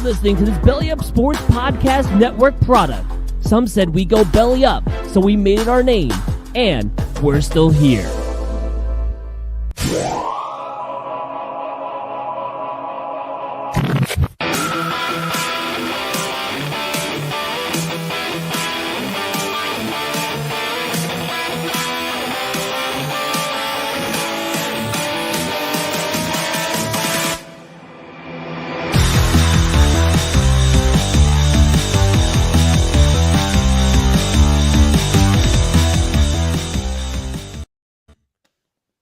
Listening to this Belly Up Sports Podcast Network product. Some said we go belly up, so we made it our name, and we're still here.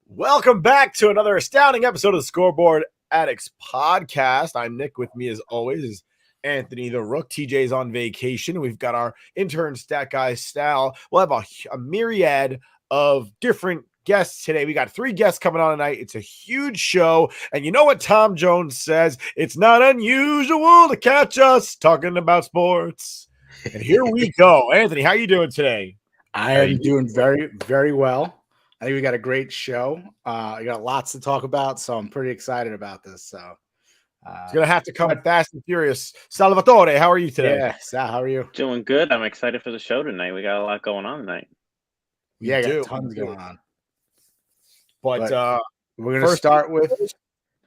Welcome back to another astounding episode of the Scoreboard Addicts podcast. I'm Nick. With me, as always, is Anthony the Rook. TJ's on vacation. We've got our intern stat guy, Sal. We'll have a myriad of different guests today. We got 3 guests coming on tonight. It's a huge show. And you know what Tom Jones says? It's not unusual to catch us talking about sports. And here we go. Anthony, how you doing today? I am doing very, very well. I think we got a great show. I got lots to talk about, so I'm pretty excited about this. So it's gonna have to come fast and furious. Salvatore, how are you today? Yeah, Sal, how are you? Doing good. I'm excited for the show tonight. We got a lot going on tonight. Yeah, got tons going on. But we're gonna start with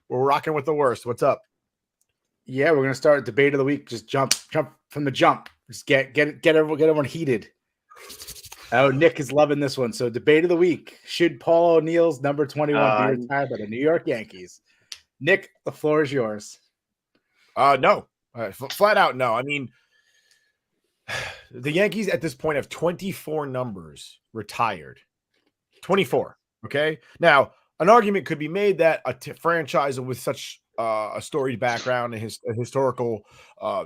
we're rocking with the worst. What's up? Yeah, we're gonna start debate of the week. Just jump from the jump. Just get everyone heated. Oh, Nick is loving this one. So, debate of the week. Should Paul O'Neill's number 21 be retired by the New York Yankees? Nick, the floor is yours. No. Flat out no. I mean, the Yankees at this point have 24 numbers retired. 24, okay? Now, an argument could be made that a franchise with such a storied background and a historical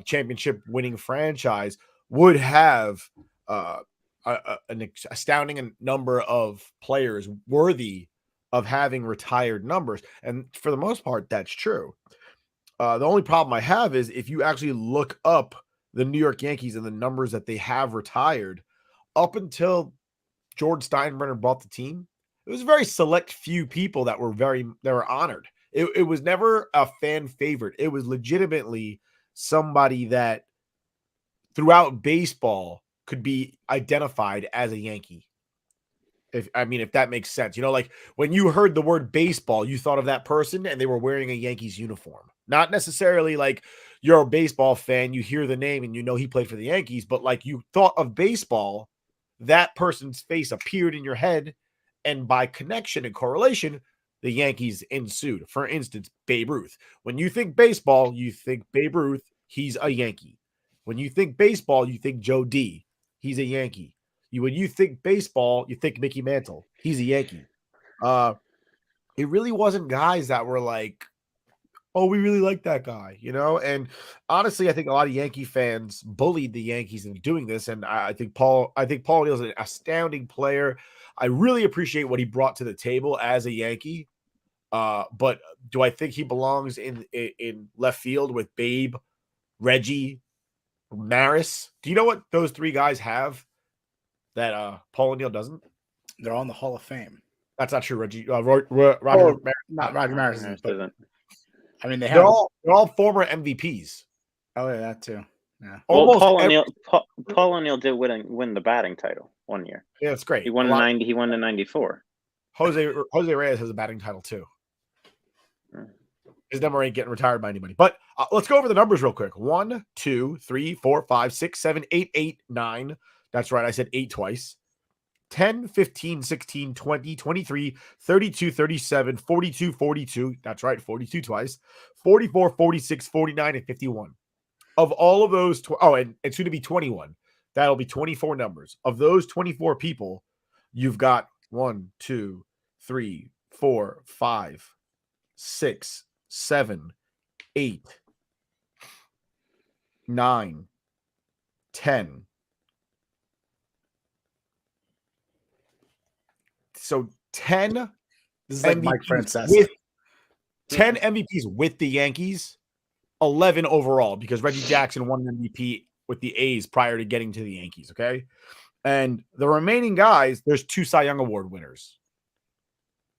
championship-winning franchise would have an astounding number of players worthy of having retired numbers. And for the most part, that's true. The only problem I have is if you actually look up the New York Yankees and the numbers that they have retired, up until George Steinbrenner bought the team, it was a very select few people that were honored. It was never a fan favorite. It was legitimately somebody that throughout baseball could be identified as a Yankee. If that makes sense. You know, like when you heard the word baseball, you thought of that person and they were wearing a Yankees uniform. Not necessarily like you're a baseball fan, you hear the name and you know he played for the Yankees, but like you thought of baseball, that person's face appeared in your head, and by connection and correlation, the Yankees ensued. For instance, Babe Ruth. When you think baseball, you think Babe Ruth, he's a Yankee. When you think baseball, you think Joe D. He's a Yankee. When you think baseball, you think Mickey Mantle. He's a Yankee. It really wasn't guys that were like, oh, we really like that guy, you know? And honestly, I think a lot of Yankee fans bullied the Yankees into doing this. And I think Paul O'Neill's an astounding player. I really appreciate what he brought to the table as a Yankee. But do I think he belongs in left field with Babe, Reggie, Maris? Do you know what those 3 guys have that Paul O'Neill doesn't? They're on the Hall of Fame. That's not true. Reggie, Roger Maris doesn't. I mean, they're all former MVPs. Oh yeah, that too. Yeah. Well, Paul O'Neill did win the batting title one year. Yeah, that's great. He won in 90. He won in 94. Jose Reyes has a batting title too. His number ain't getting retired by anybody. But let's go over the numbers real quick. 1, 2, 3, 4, 5, 6, 7, 8, 8, 9. That's right. I said 8 twice. 10, 15, 16, 20, 23, 32, 37, 42, 42. That's right. 42 twice. 44, 46, 49, and 51. Of all of those, and soon to be 21. That'll be 24 numbers. Of those 24 people, you've got 1, 2, 3, 4, 5, 6, 7, 8, 9, 10. So 10 This is like MVPs Mike Francesa. with 10 MVPs with the Yankees, 11 overall, because Reggie Jackson won an MVP with the A's prior to getting to the Yankees, okay? And the remaining guys, there's 2 Cy Young Award winners.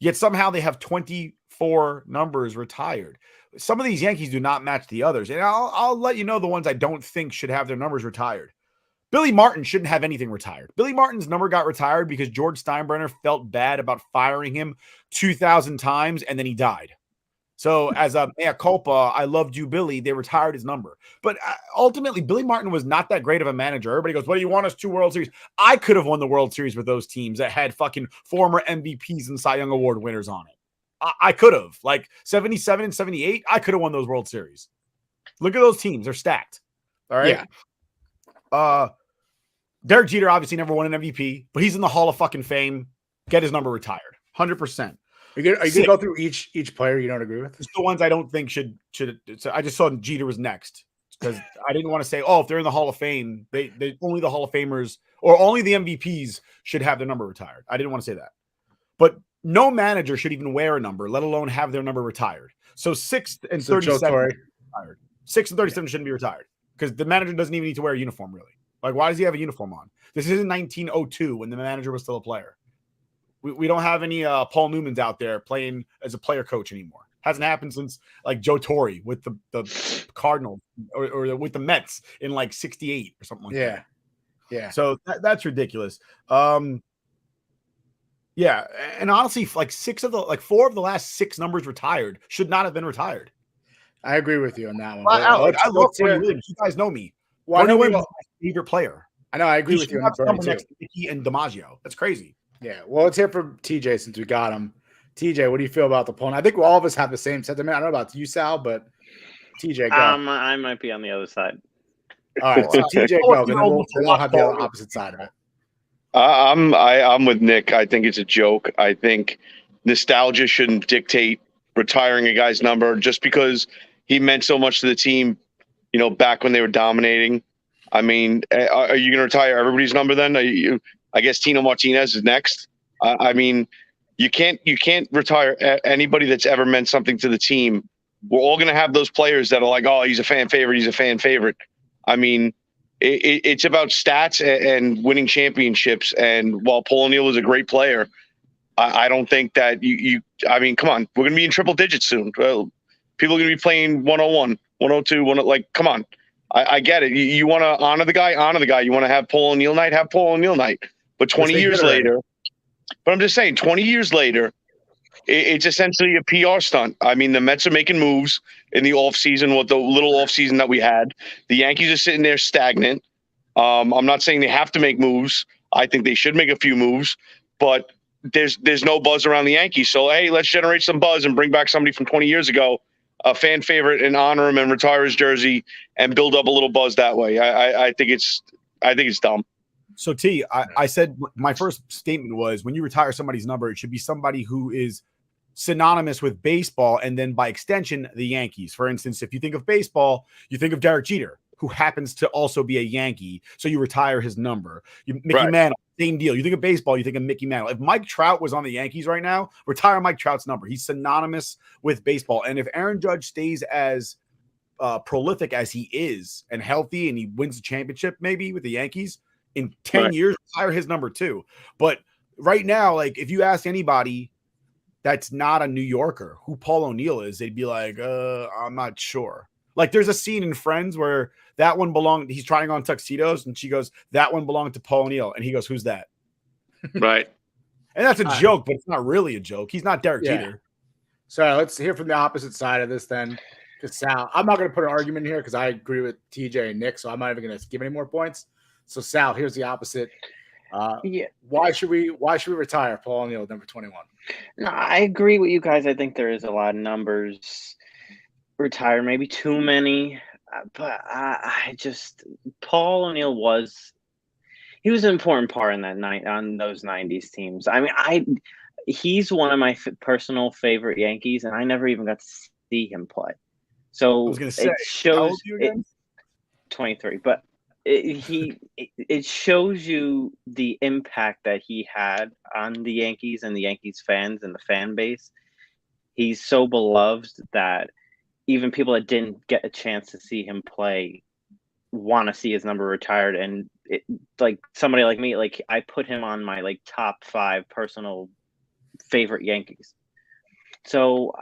Yet somehow they have 24 24 numbers retired. Some of these Yankees do not match the others. And I'll let you know the ones I don't think should have their numbers retired. Billy Martin shouldn't have anything retired. Billy Martin's number got retired because George Steinbrenner felt bad about firing him 2,000 times, and then he died. So as a mea culpa, I loved you, Billy. They retired his number. But ultimately, Billy Martin was not that great of a manager. Everybody goes, what do you want us 2 World Series? I could have won the World Series with those teams that had fucking former MVPs and Cy Young Award winners on it. I could have. Like 77 and 78, I could have won those World Series. Look at those teams. They're stacked. All right? Yeah. Derek Jeter obviously never won an MVP, but he's in the Hall of fucking Fame. Get his number retired. 100%. Are you gonna go through each player you don't agree with? It's the ones I don't think should. So I just saw Jeter was next because I didn't want to say, oh, if they're in the Hall of Fame, they only the Hall of Famers or only the MVPs should have their number retired. I didn't want to say that, but no manager should even wear a number, let alone have their number retired. So 6th and 37 retired. 6 and 37 shouldn't be retired because the manager doesn't even need to wear a uniform. Really, like why does he have a uniform on? This isn't 1902 when the manager was still a player. We don't have any Paul Newmans out there playing as a player coach anymore. Hasn't happened since like Joe Torre with the Cardinals or with the Mets in like 68 or something like that. Yeah. So that's ridiculous. Yeah. And honestly, like 4 of the last 6 numbers retired should not have been retired. I agree with you on that one. I love Bernie Williams. You guys know me. Bernie Williams is my favorite player. I know. I agree with you on Bernie too. Next to Mickey and DiMaggio. That's crazy. Yeah, well, let's hear from TJ since we got him. TJ, what do you feel about the poll? And I think all of us have the same sentiment. I don't know about you, Sal, but TJ, go. I might be on the other side. All right, so TJ, go. Then we'll have the opposite side of it. I'm with Nick. I think it's a joke. I think nostalgia shouldn't dictate retiring a guy's number just because he meant so much to the team, back when they were dominating. I mean, are you going to retire everybody's number then? I guess Tino Martinez is next. I mean, you can't retire anybody that's ever meant something to the team. We're all going to have those players that are like, oh, he's a fan favorite. He's a fan favorite. I mean, it's about stats and winning championships. And while Paul O'Neill is a great player, I don't think that I mean, come on, we're going to be in triple digits soon. People are going to be playing 101, 102, like, come on. I get it. You want to honor the guy. You want to have Paul O'Neill night, have Paul O'Neill night. But 20 years later, but I'm just saying, 20 years later, it's essentially a PR stunt. I mean, the Mets are making moves in the offseason, with the little offseason that we had. The Yankees are sitting there stagnant. I'm not saying they have to make moves. I think they should make a few moves, but there's no buzz around the Yankees. So, hey, let's generate some buzz and bring back somebody from 20 years ago, a fan favorite, and honor him and retire his jersey and build up a little buzz that way. I think it's dumb. So T, I said my first statement was when you retire somebody's number, it should be somebody who is synonymous with baseball and then by extension, the Yankees. For instance, if you think of baseball, you think of Derek Jeter, who happens to also be a Yankee. So you retire his number. Mickey Mantle, same deal. You think of baseball, you think of Mickey Mantle. If Mike Trout was on the Yankees right now, retire Mike Trout's number. He's synonymous with baseball. And if Aaron Judge stays as prolific as he is and healthy and he wins the championship maybe with the Yankees, in 10 years, retire his number too. But right now, like if you ask anybody that's not a New Yorker who Paul O'Neill is, they'd be like, I'm not sure. Like there's a scene in Friends where that one he's trying on tuxedos and she goes, that one belonged to Paul O'Neill. And he goes, who's that? Right. And that's a joke, but it's not really a joke. He's not Derek Jeter. So let's hear from the opposite side of this then. Because Sal, I'm not going to put an argument here because I agree with TJ and Nick, so I'm not even going to give any more points. So Sal, here's the opposite. Why should we retire Paul O'Neill number 21? No, I agree with you guys. I think there is a lot of numbers retire, maybe too many. But I just Paul O'Neill was an important part in that night on those 90s teams. I mean, he's one of my personal favorite Yankees, and I never even got to see him play. So I was going to say, it shows how old are you again? 23, but it shows you the impact that he had on the Yankees and the Yankees fans and the fan base. He's so beloved that even people that didn't get a chance to see him play want to see his number retired. And like somebody like me, like I put him on my like top 5 personal favorite Yankees. So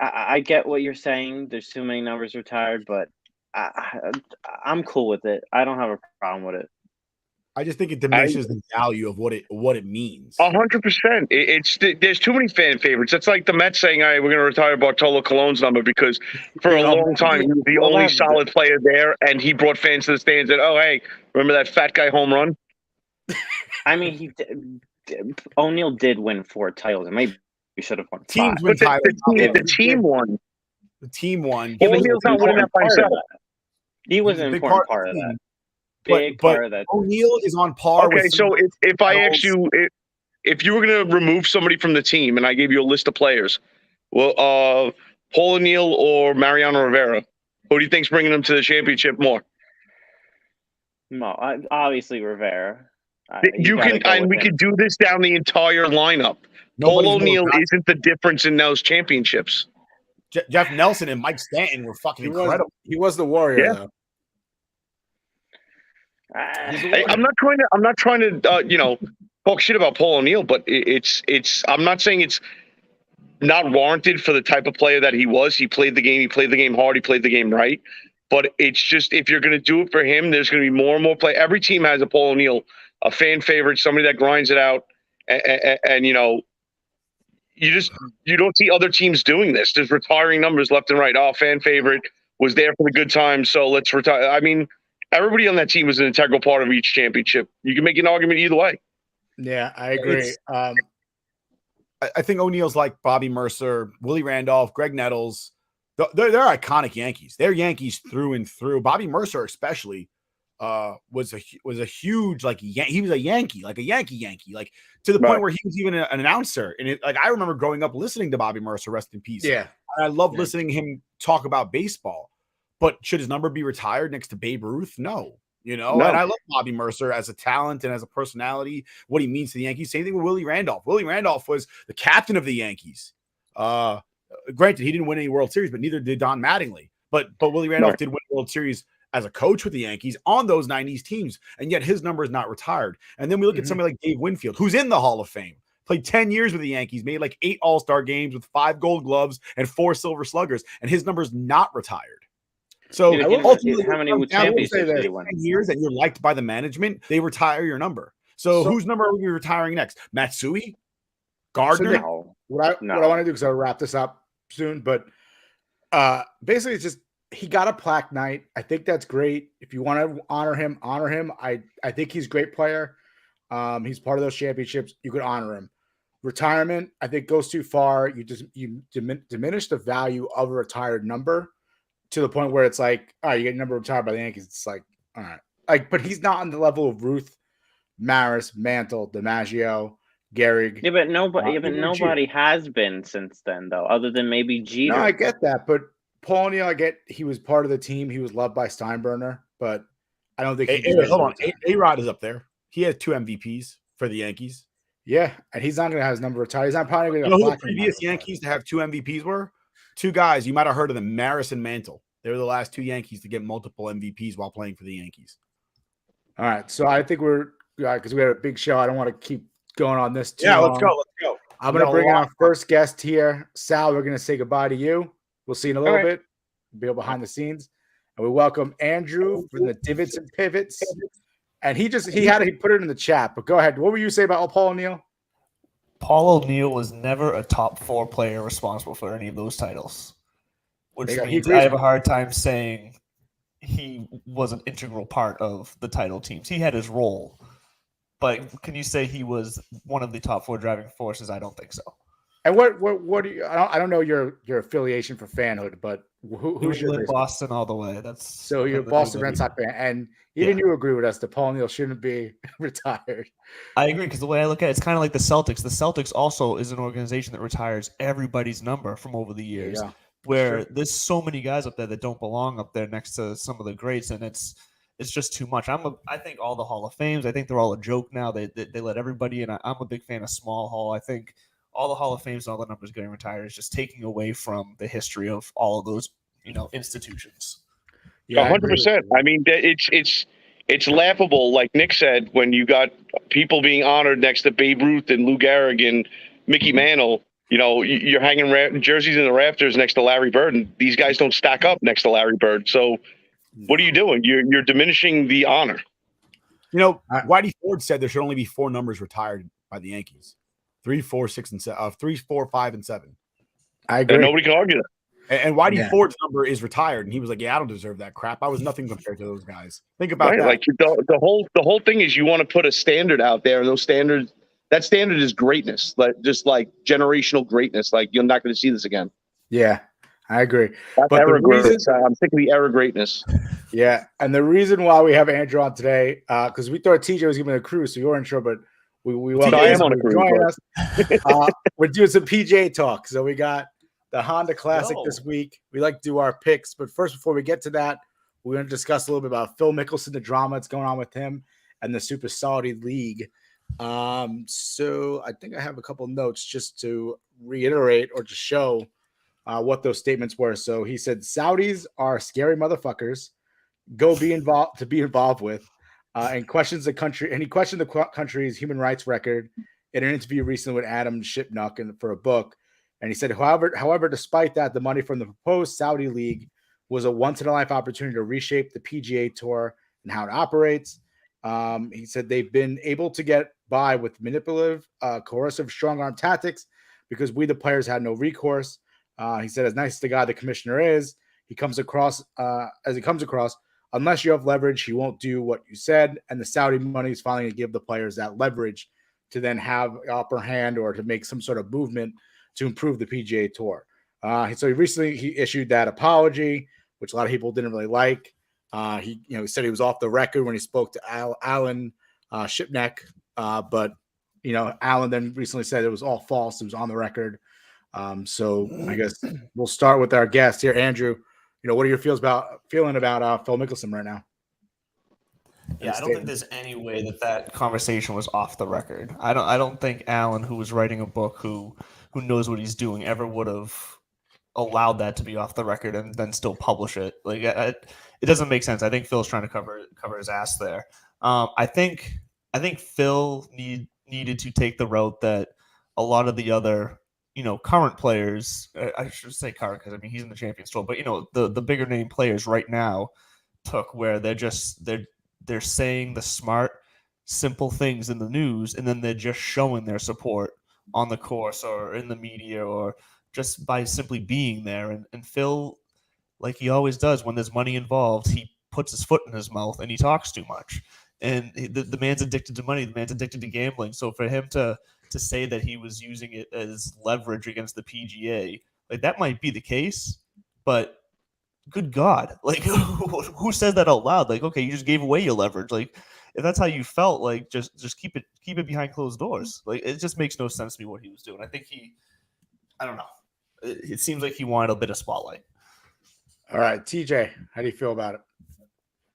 I get what you're saying. There's too many numbers retired, but I'm cool with it. I don't have a problem with it. I just think it diminishes the value of what it means. 100%. There's too many fan favorites. It's like the Mets saying, "All right, we're going to retire Bartolo Colon's number because for a long time he was the only solid player there, and he brought fans to the stands." And hey, remember that fat guy home run? I mean, O'Neal did win 4 titles, and maybe we should have won 5. Teams win titles. The team won. The team won. O'Neal's not winning that by himself. He was an important part of that. Big part of that. O'Neal is on par. Okay, so if I asked you if you were going to remove somebody from the team and I gave you a list of players, well, Paul O'Neal or Mariano Rivera, who do you think's bringing them to the championship more? No, obviously Rivera. You can, and we could do this down the entire lineup. Paul O'Neal isn't the difference in those championships. Jeff Nelson and Mike Stanton were fucking incredible. He was the warrior, though. I'm not trying to talk shit about Paul O'Neal, but it's I'm not saying it's not warranted for the type of player that he was. He played the game hard, he played the game right. But it's just, if you're going to do it for him, there's going to be more and more play. Every team has a Paul O'Neal, a fan favorite, somebody that grinds it out, and you don't see other teams doing this. There's retiring numbers left and right. Oh, fan favorite was there for the good times, so let's retire. I mean, everybody on that team was an integral part of each championship. You can make an argument either way. Yeah, I agree. I think O'Neal's like Bobby Mercer, Willie Randolph, Greg Nettles. They're iconic Yankees. They're Yankees through and through. Bobby Mercer especially was a huge, like, he was a Yankee, like a Yankee, like to the point where he was even an announcer. And I remember growing up listening to Bobby Mercer, rest in peace. Yeah, and I loved listening to him talk about baseball. But should his number be retired next to Babe Ruth? No. And I love Bobby Mercer as a talent and as a personality, what he means to the Yankees. Same thing with Willie Randolph. Willie Randolph was the captain of the Yankees. Granted, he didn't win any World Series, but neither did Don Mattingly. But Willie Randolph did win a World Series as a coach with the Yankees on those 90s teams, and yet his number is not retired. And then we look at somebody like Dave Winfield, who's in the Hall of Fame, played 10 years with the Yankees, made like 8 All-Star games with 5 Gold Gloves and 4 Silver Sluggers, and his number is not retired. So ultimately, how many championships did he win? 10 years and you're liked by the management, they retire your number. So whose number are we retiring next? Matsui? Gardner? What I want to do, because I'll wrap this up soon, but basically it's just, he got a plaque night. I think that's great. If you want to honor him. I think he's a great player. He's part of those championships. You could honor him. Retirement, I think, goes too far. You diminish the value of a retired number to the point where it's like, all right, you get your number retired by the Yankees. It's like, all right. But he's not on the level of Ruth, Maris, Mantle, DiMaggio, Gehrig. Yeah, but nobody has been since then, though, other than maybe Jeter. No, I get that, but Paul O'Neal, I get he was part of the team. He was loved by Steinbrenner, but I don't think hold on. A-Rod is up there. He has 2 MVPs for the Yankees. Yeah, and he's not going to have his number retired. He's not probably going to. You know who the previous Yankees to have 2 MVPs were? 2 guys. You might have heard of them, Maris and Mantle. They were the last 2 Yankees to get multiple MVPs while playing for the Yankees. All right, so I think we're because we had a big show. I don't want to keep going on this too long. Let's go. I'm going to bring in our first guest here, Sal. We're going to say goodbye to you. We'll see you in a little bit. Be behind the scenes, and we welcome Andrew from the Divots and Pivots. And he put it in the chat. But go ahead. What were you say about Paul O'Neal? Paul O'Neal was never a top 4 player responsible for any of those titles, which means I have a hard time saying he was an integral part of the title teams. He had his role, but can you say he was one of the top 4 driving forces? I don't think so. And what do you? I don't know your affiliation for fanhood, but who's your Boston all the way? That's so you're a Boston Red Sox fan, and even you agree with us that Paul O'Neal shouldn't be retired. I agree, because the way I look at it, it's kind of like the Celtics. The Celtics also is an organization that retires everybody's number from over the years. Yeah, where there's so many guys up there that don't belong up there next to some of the greats, and it's just too much. I think all the Hall of Fames, I think they're all a joke now. They let everybody in. I'm a big fan of small hall. I think all the Hall of Fames and all the numbers getting retired is just taking away from the history of all of those, institutions. Yeah, 100%. I mean, it's laughable, like Nick said, when you got people being honored next to Babe Ruth and Lou Gehrig and Mickey Mantle. You know, you're hanging jerseys in the rafters next to Larry Bird, and these guys don't stack up next to Larry Bird. So what are you doing? You're diminishing the honor. You know, Whitey Ford said there should only be 4 numbers retired by the Yankees: 3, 4, 6, and 7. 3, 4, 5, and 7. I agree. And nobody can argue that. And Whitey Ford's number is retired, and he was like, "Yeah, I don't deserve that crap. I was nothing compared to those guys." Think about that. Like the whole thing is you want to put a standard out there, and that standard is greatness, like just like generational greatness. Like you're not going to see this again. Yeah, I agree. But I'm sick of the era greatness. Yeah, and the reason why we have Andrew on today, because we thought TJ was giving a cruise, so you're intro, but we welcome I am on a cruise. Join us. We're doing some PGA talk, so we got the Honda Classic this week. We like to do our picks, but first, before we get to that, we're going to discuss a little bit about Phil Mickelson, the drama that's going on with him, and the Super Saudi League. So I think I have a couple notes just to reiterate or to show what those statements were. So he said, Saudis are scary motherfuckers. Go be involved with, and questions the country. And he questioned the country's human rights record in an interview recently with Adam Shipnuck for a book. And he said, however, despite that, the money from the proposed Saudi League was a once-in-a-life opportunity to reshape the PGA Tour and how it operates. He said they've been able to get by with manipulative, coercive, strong-arm tactics because we, the players, had no recourse. He said, as nice as the guy the commissioner is, he comes across, unless you have leverage, he won't do what you said. And the Saudi money is finally going to give the players that leverage to then have upper hand or to make some sort of movement to improve the PGA Tour. So he issued that apology, which a lot of people didn't really like. He said he was off the record when he spoke to Alan Shipnuck, but Alan then recently said it was all false. It was on the record. So I guess we'll start with our guest here, Andrew. What are your feeling about Phil Mickelson right now? Yeah, I don't think there's any way that conversation was off the record. I don't think Alan, who was writing a book, who knows what he's doing, ever would have allowed that to be off the record and then still publish it. Like it doesn't make sense. I think Phil's trying to cover his ass there. I think Phil needed to take the route that a lot of the other current players, I should say current because he's in the Champions Tour, but the bigger name players right now took, where they're saying the smart, simple things in the news, and then they're just showing their support on the course or in the media or just by simply being there. And Phil, like he always does when there's money involved, he puts his foot in his mouth and he talks too much. And the man's addicted to money. The man's addicted to gambling. So for him to say that he was using it as leverage against the PGA, like that might be the case, but good God, like who says that out loud? Like, okay, you just gave away your leverage. Like, if that's how you felt, like just keep it behind closed doors. Like, it just makes no sense to me what he was doing. I think I don't know. It seems like he wanted a bit of spotlight. All right, TJ, how do you feel about it?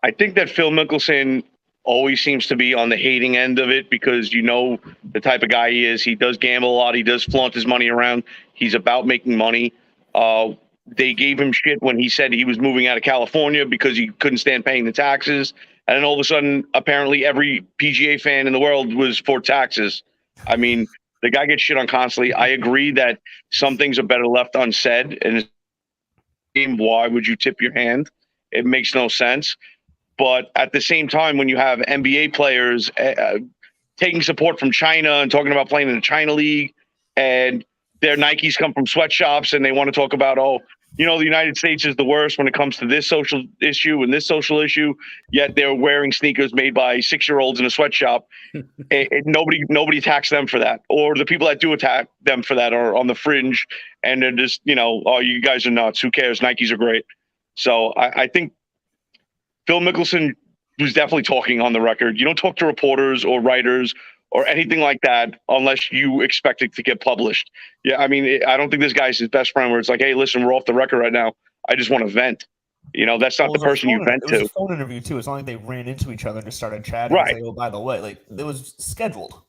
I think that Phil Mickelson always seems to be on the hating end of it because the type of guy he is. He does gamble a lot. He does flaunt his money around. He's about making money. They gave him shit when he said he was moving out of California because he couldn't stand paying the taxes. And then all of a sudden, apparently every PGA fan in the world was for taxes. I mean, the guy gets shit on constantly. I agree that some things are better left unsaid. And why would you tip your hand? It makes no sense. But at the same time, when you have NBA players taking support from China and talking about playing in the China League, and their Nikes come from sweatshops, and they want to talk about, the United States is the worst when it comes to this social issue and this social issue, yet they're wearing sneakers made by 6-year-olds in a sweatshop. And nobody attacks them for that. Or the people that do attack them for that are on the fringe, and they're just, you guys are nuts. Who cares? Nikes are great. So I think Phil Mickelson was definitely talking on the record. You don't talk to reporters or writers or anything like that unless you expect it to get published. Yeah, I mean, I don't think this guy's his best friend where it's like, hey, listen, we're off the record right now. I just want to vent. That's not the person you vent to. It was a phone interview, too. It's not like they ran into each other and just started chatting. Right. And say, by the way, like, it was scheduled.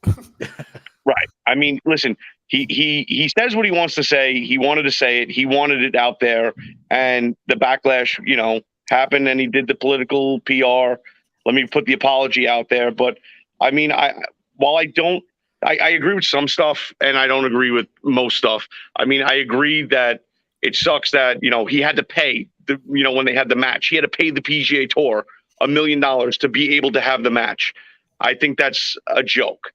Right. I mean, listen, he says what he wants to say. He wanted to say it. He wanted it out there. And the backlash, happened, and he did the political PR. Let me put the apology out there. But I mean, while I don't I agree with some stuff, and I don't agree with most stuff. I mean, I agree that it sucks that, he had to pay, when they had the match. He had to pay the PGA Tour $1 million to be able to have the match. I think that's a joke.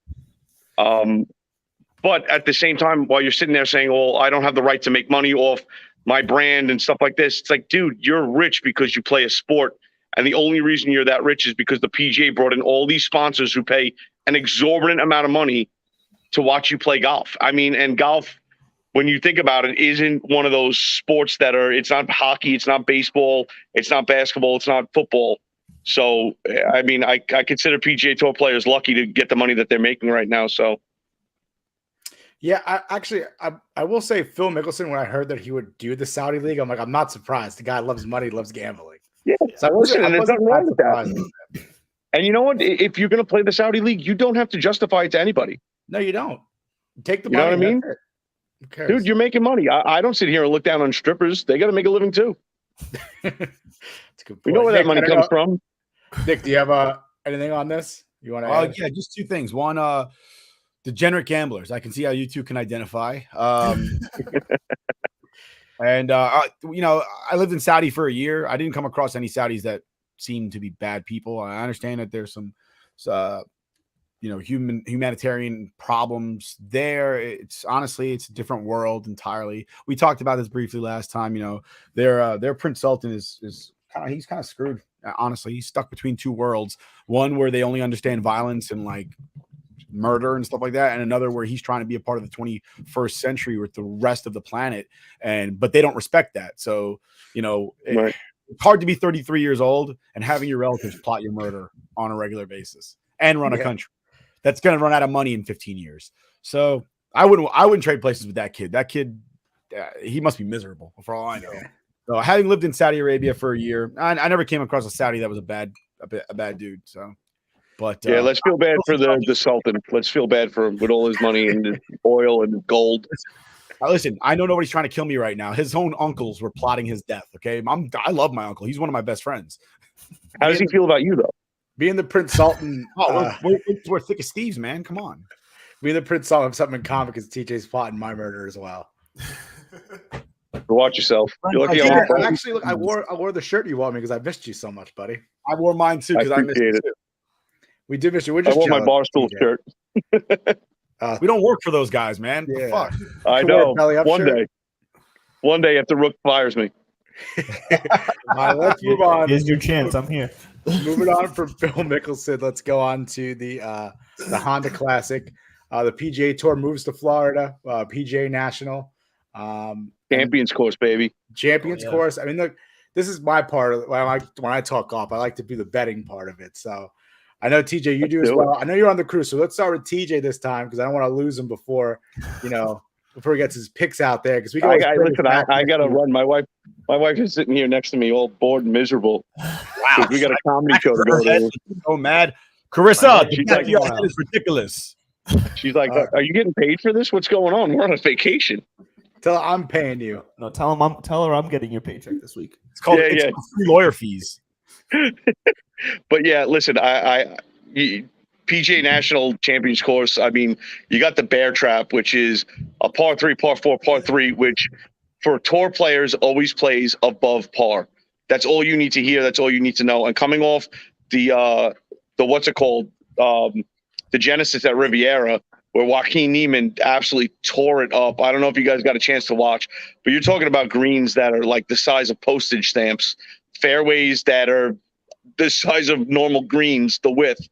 But at the same time, while you're sitting there saying, well, I don't have the right to make money off my brand and stuff like this, it's like, dude, you're rich because you play a sport. And the only reason you're that rich is because the PGA brought in all these sponsors who pay an exorbitant amount of money to watch you play golf. I mean, and golf, when you think about it, isn't one of those sports that it's not hockey, it's not baseball, it's not basketball, it's not football. So, I mean, I consider PGA Tour players lucky to get the money that they're making right now. So, yeah, I will say Phil Mickelson, when I heard that he would do the Saudi League, I'm like, I'm not surprised. The guy loves money, loves gambling. Yeah, so there's nothing wrong with that. And you know what? If you're going to play the Saudi League, you don't have to justify it to anybody. No, you don't. Take the money. You know what I mean? Who cares? Dude, you're making money. I don't sit here and look down on strippers. They got to make a living too. That's a good point. We know where that money comes from. Nick, do you have anything on this? You want to add? Yeah, just two things. One, degenerate gamblers. I can see how you two can identify. And I lived in Saudi for a year. I didn't come across any Saudis that seemed to be bad people. I understand that there's some humanitarian problems there. It's honestly, it's a different world entirely. We talked about this briefly last time. Their Prince Sultan is kind of screwed. Honestly, he's stuck between two worlds. One where they only understand violence and like murder and stuff like that, and another where he's trying to be a part of the 21st century with the rest of the planet, but they don't respect that. So right. It's hard to be 33 years old and having your relatives plot your murder on a regular basis and run a country that's going to run out of money in 15 years. So I wouldn't trade places with that kid. That kid, he must be miserable for all I know. So having lived in Saudi Arabia for a year, I never came across a Saudi that was a bad dude. So. But let's feel bad for the Sultan. Let's feel bad for him with all his money and oil and gold. Listen, I know nobody's trying to kill me right now. His own uncles were plotting his death. Okay, I love my uncle. He's one of my best friends. How does he feel about you, though? Being the Prince Sultan. We're thick as thieves, man. Come on. Being the Prince Sultan have something in common because TJ's plotting my murder as well. Watch yourself. You're lucky actually, look, I wore the shirt you bought me because I missed you so much, buddy. I wore mine too because I missed you too. We did miss you. I wore my Barstool shirt. We don't work for those guys, man. Yeah. Fuck. I know. One day after Rook fires me. Let's move on. Here's your chance. I'm here. Moving on from Phil Mickelson, let's go on to the Honda Classic. The PGA Tour moves to Florida. PGA National. Champions course, baby. Champions course. I mean, look, this is my part of when I talk golf. I like to do the betting part of it. So I know TJ, you do as well. I know you're on the crew, so let's start with TJ this time because I don't want to lose him before he gets his picks out there. Because I got to run. My wife is sitting here next to me, all bored and miserable. Wow, we got a comedy show to go to. So mad, Carissa. She's like, it's ridiculous. She's like, "Are you getting paid for this? What's going on? We're on a vacation." Tell her I'm paying you. No, tell her I'm getting your paycheck this week. It's called free lawyer fees. But yeah, listen, PGA National Champions course. I mean, you got the Bear Trap, which is a par 3, par 4, par 3, which for tour players always plays above par. That's all you need to hear. That's all you need to know. And coming off the what's it called? The Genesis at Riviera, where Joaquin Neiman absolutely tore it up. I don't know if you guys got a chance to watch, but you're talking about greens that are like the size of postage stamps, fairways that are the size of normal greens, the width.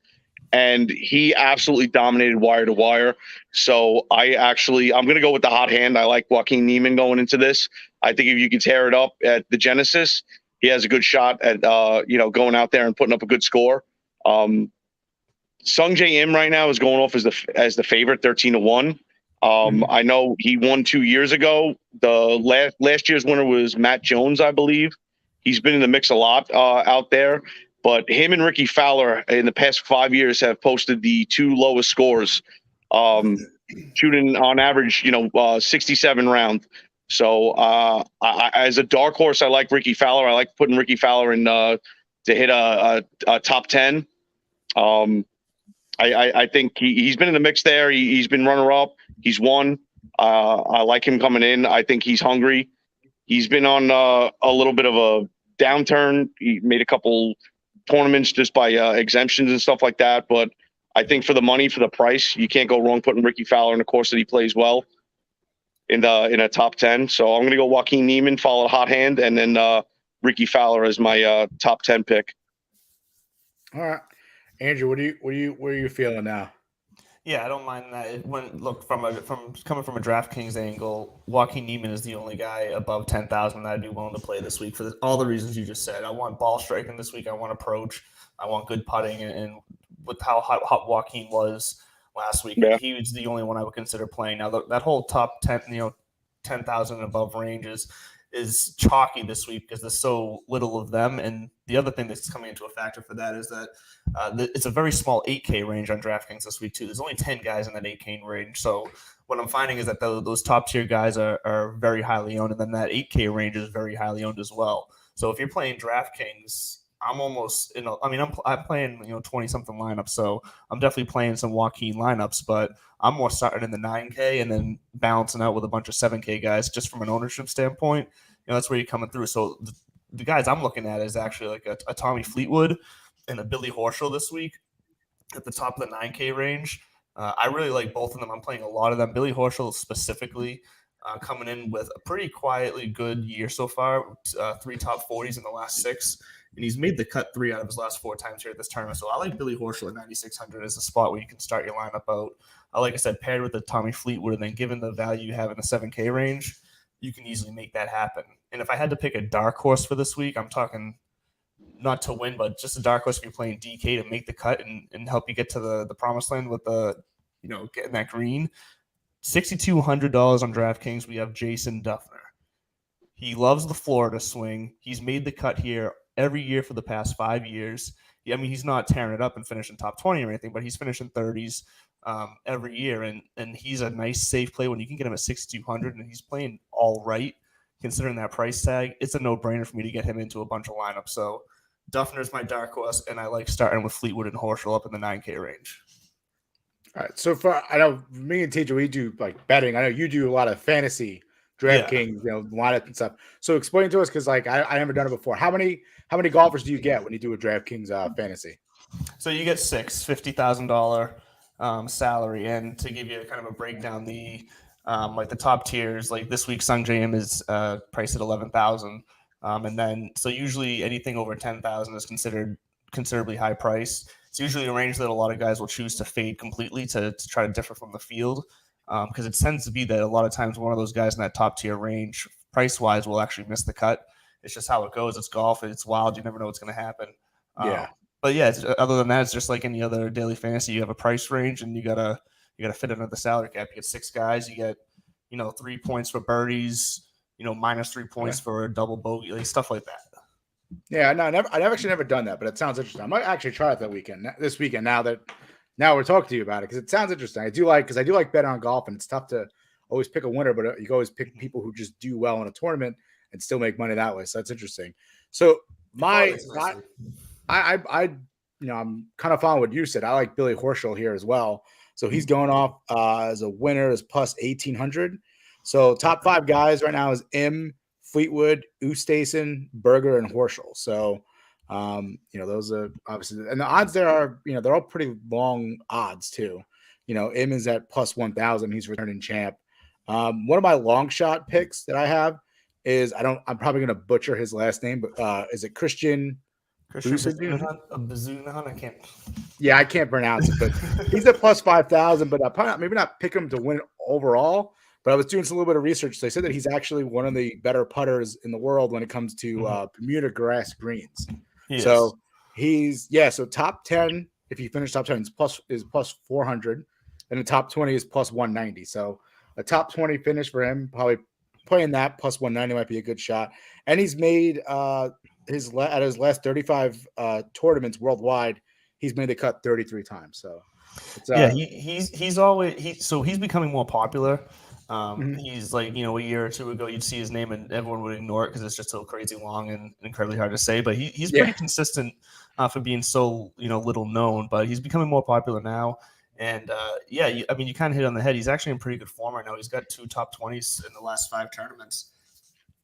And he absolutely dominated wire to wire. So I'm going to go with the hot hand. I like Joaquin Neiman going into this. I think if you can tear it up at the Genesis, he has a good shot at, going out there and putting up a good score. Sung Jae Im right now is going off as the favorite, 13-1. I know he won 2 years ago. The last year's winner was Matt Jones, I believe. He's been in the mix a lot out there. But him and Ricky Fowler in the past 5 years have posted the two lowest scores, shooting on average, 67 round. So as a dark horse, I like Ricky Fowler. I like putting Ricky Fowler in to hit a top 10. I think he's been in the mix there. He's been runner up. He's won. I like him coming in. I think he's hungry. He's been on a little bit of a downturn. He made a couple tournaments just by exemptions and stuff like that. But I think for the money, for the price, you can't go wrong putting Ricky Fowler in a course that he plays well in a top 10. So I'm going to go Joaquin Niemann, follow hot hand, and then Ricky Fowler as my top 10 pick. All right, Andrew, what are you feeling now? Yeah, I don't mind that. Coming from a DraftKings angle, Joaquin Niemann is the only guy above 10,000 that I'd be willing to play this week for all the reasons you just said. I want ball striking this week. I want approach. I want good putting, and with how hot Joaquin was last week, he was the only one I would consider playing. Now that whole top 10, 10,000 and above range is chalky this week because there's so little of them. And the other thing that's coming into a factor for that is that it's a very small 8K range on DraftKings this week too. There's only 10 guys in that 8K range. So what I'm finding is that those top tier guys are very highly owned, and then that 8K range is very highly owned as well. So if you're playing DraftKings, I'm almost I'm playing 20 something lineups, so I'm definitely playing some Joaquin lineups, but I'm more starting in the 9K and then balancing out with a bunch of 7K guys just from an ownership standpoint. That's where you're coming through. So the guys I'm looking at is actually like a Tommy Fleetwood and a Billy Horschel this week at the top of the 9K range. I really like both of them. I'm playing a lot of them. Billy Horschel specifically coming in with a pretty quietly good year so far, 3 top 40s in the last 6. And he's made the cut 3 out of his last 4 times here at this tournament. So I like Billy Horschel at 9,600 as a spot where you can start your lineup out. Like I said, paired with the Tommy Fleetwood, and then given the value you have in the 7K range, you can easily make that happen. And if I had to pick a dark horse for this week, I'm talking not to win, but just a dark horse if you're playing DK to make the cut and help you get to the promised land with getting that green. $6,200 on DraftKings, we have Jason Duffner. He loves the Florida swing. He's made the cut here every year for the past 5 years. He's not tearing it up and finishing top 20 or anything, but he's finishing 30s every year. And he's a nice, safe play when you can get him at 6,200 and he's playing all right, considering that price tag. It's a no-brainer for me to get him into a bunch of lineups. So Duffner's my dark horse, and I like starting with Fleetwood and Horschel up in the 9K range. All right. So I know me and TJ, we do like betting. I know you do a lot of fantasy DraftKings, lineup and stuff. So explain to us, because I never done it before. How many golfers do you get when you do a DraftKings fantasy? So you get $50,000 salary, and to give you kind of a breakdown, the top tiers, like this week, Sung J M is priced at 11,000, and then so usually anything over 10,000 is considered considerably high price. It's usually a range that a lot of guys will choose to fade completely to try to differ from the field. Because it tends to be that a lot of times one of those guys in that top tier range, price wise, will actually miss the cut. It's just how it goes. It's golf. It's wild. You never know what's going to happen. But yeah, other than that, it's just like any other daily fantasy. You have a price range, and you gotta fit under the salary cap. You get 6 guys. You get 3 points for birdies. Minus 3 points for a double bogey, like stuff like that. Yeah, no, I've actually never done that, but it sounds interesting. I might actually try it this weekend. Now we're talking to you about it because it sounds interesting. I do like betting on golf, and it's tough to always pick a winner, but you can always pick people who just do well in a tournament and still make money that way. So that's interesting. So I'm kind of following what you said. I like Billy Horschel here as well. So he's going off as a winner as plus 1,800. So top 5 guys right now is M, Fleetwood, Oosthuizen, Berger, and Horschel. So those are obviously, and the odds there are, they're all pretty long odds too. M is at plus 1,000. He's returning champ. One of my long shot picks that I have is, I'm probably going to butcher his last name, but is it Christian Bazunahan? I can't. Yeah, I can't pronounce it, but he's at plus 5,000, but maybe not pick him to win overall. But I was doing a little bit of research. They said that he's actually one of the better putters in the world when it comes to Bermuda grass greens. So so top 10, if you finish top 10 is plus 400, and the top 20 is plus 190. So a top 20 finish for him, probably playing that plus 190 might be a good shot. And he's made his last 35 tournaments worldwide, he's made the cut 33 times. So he's becoming more popular. He's like, a year or two ago, you'd see his name and everyone would ignore it because it's just so crazy long and incredibly hard to say. But he's pretty consistent for being so, little known. But he's becoming more popular now. And, you kind of hit on the head. He's actually in pretty good form right now. He's got 2 top 20s in the last 5 tournaments.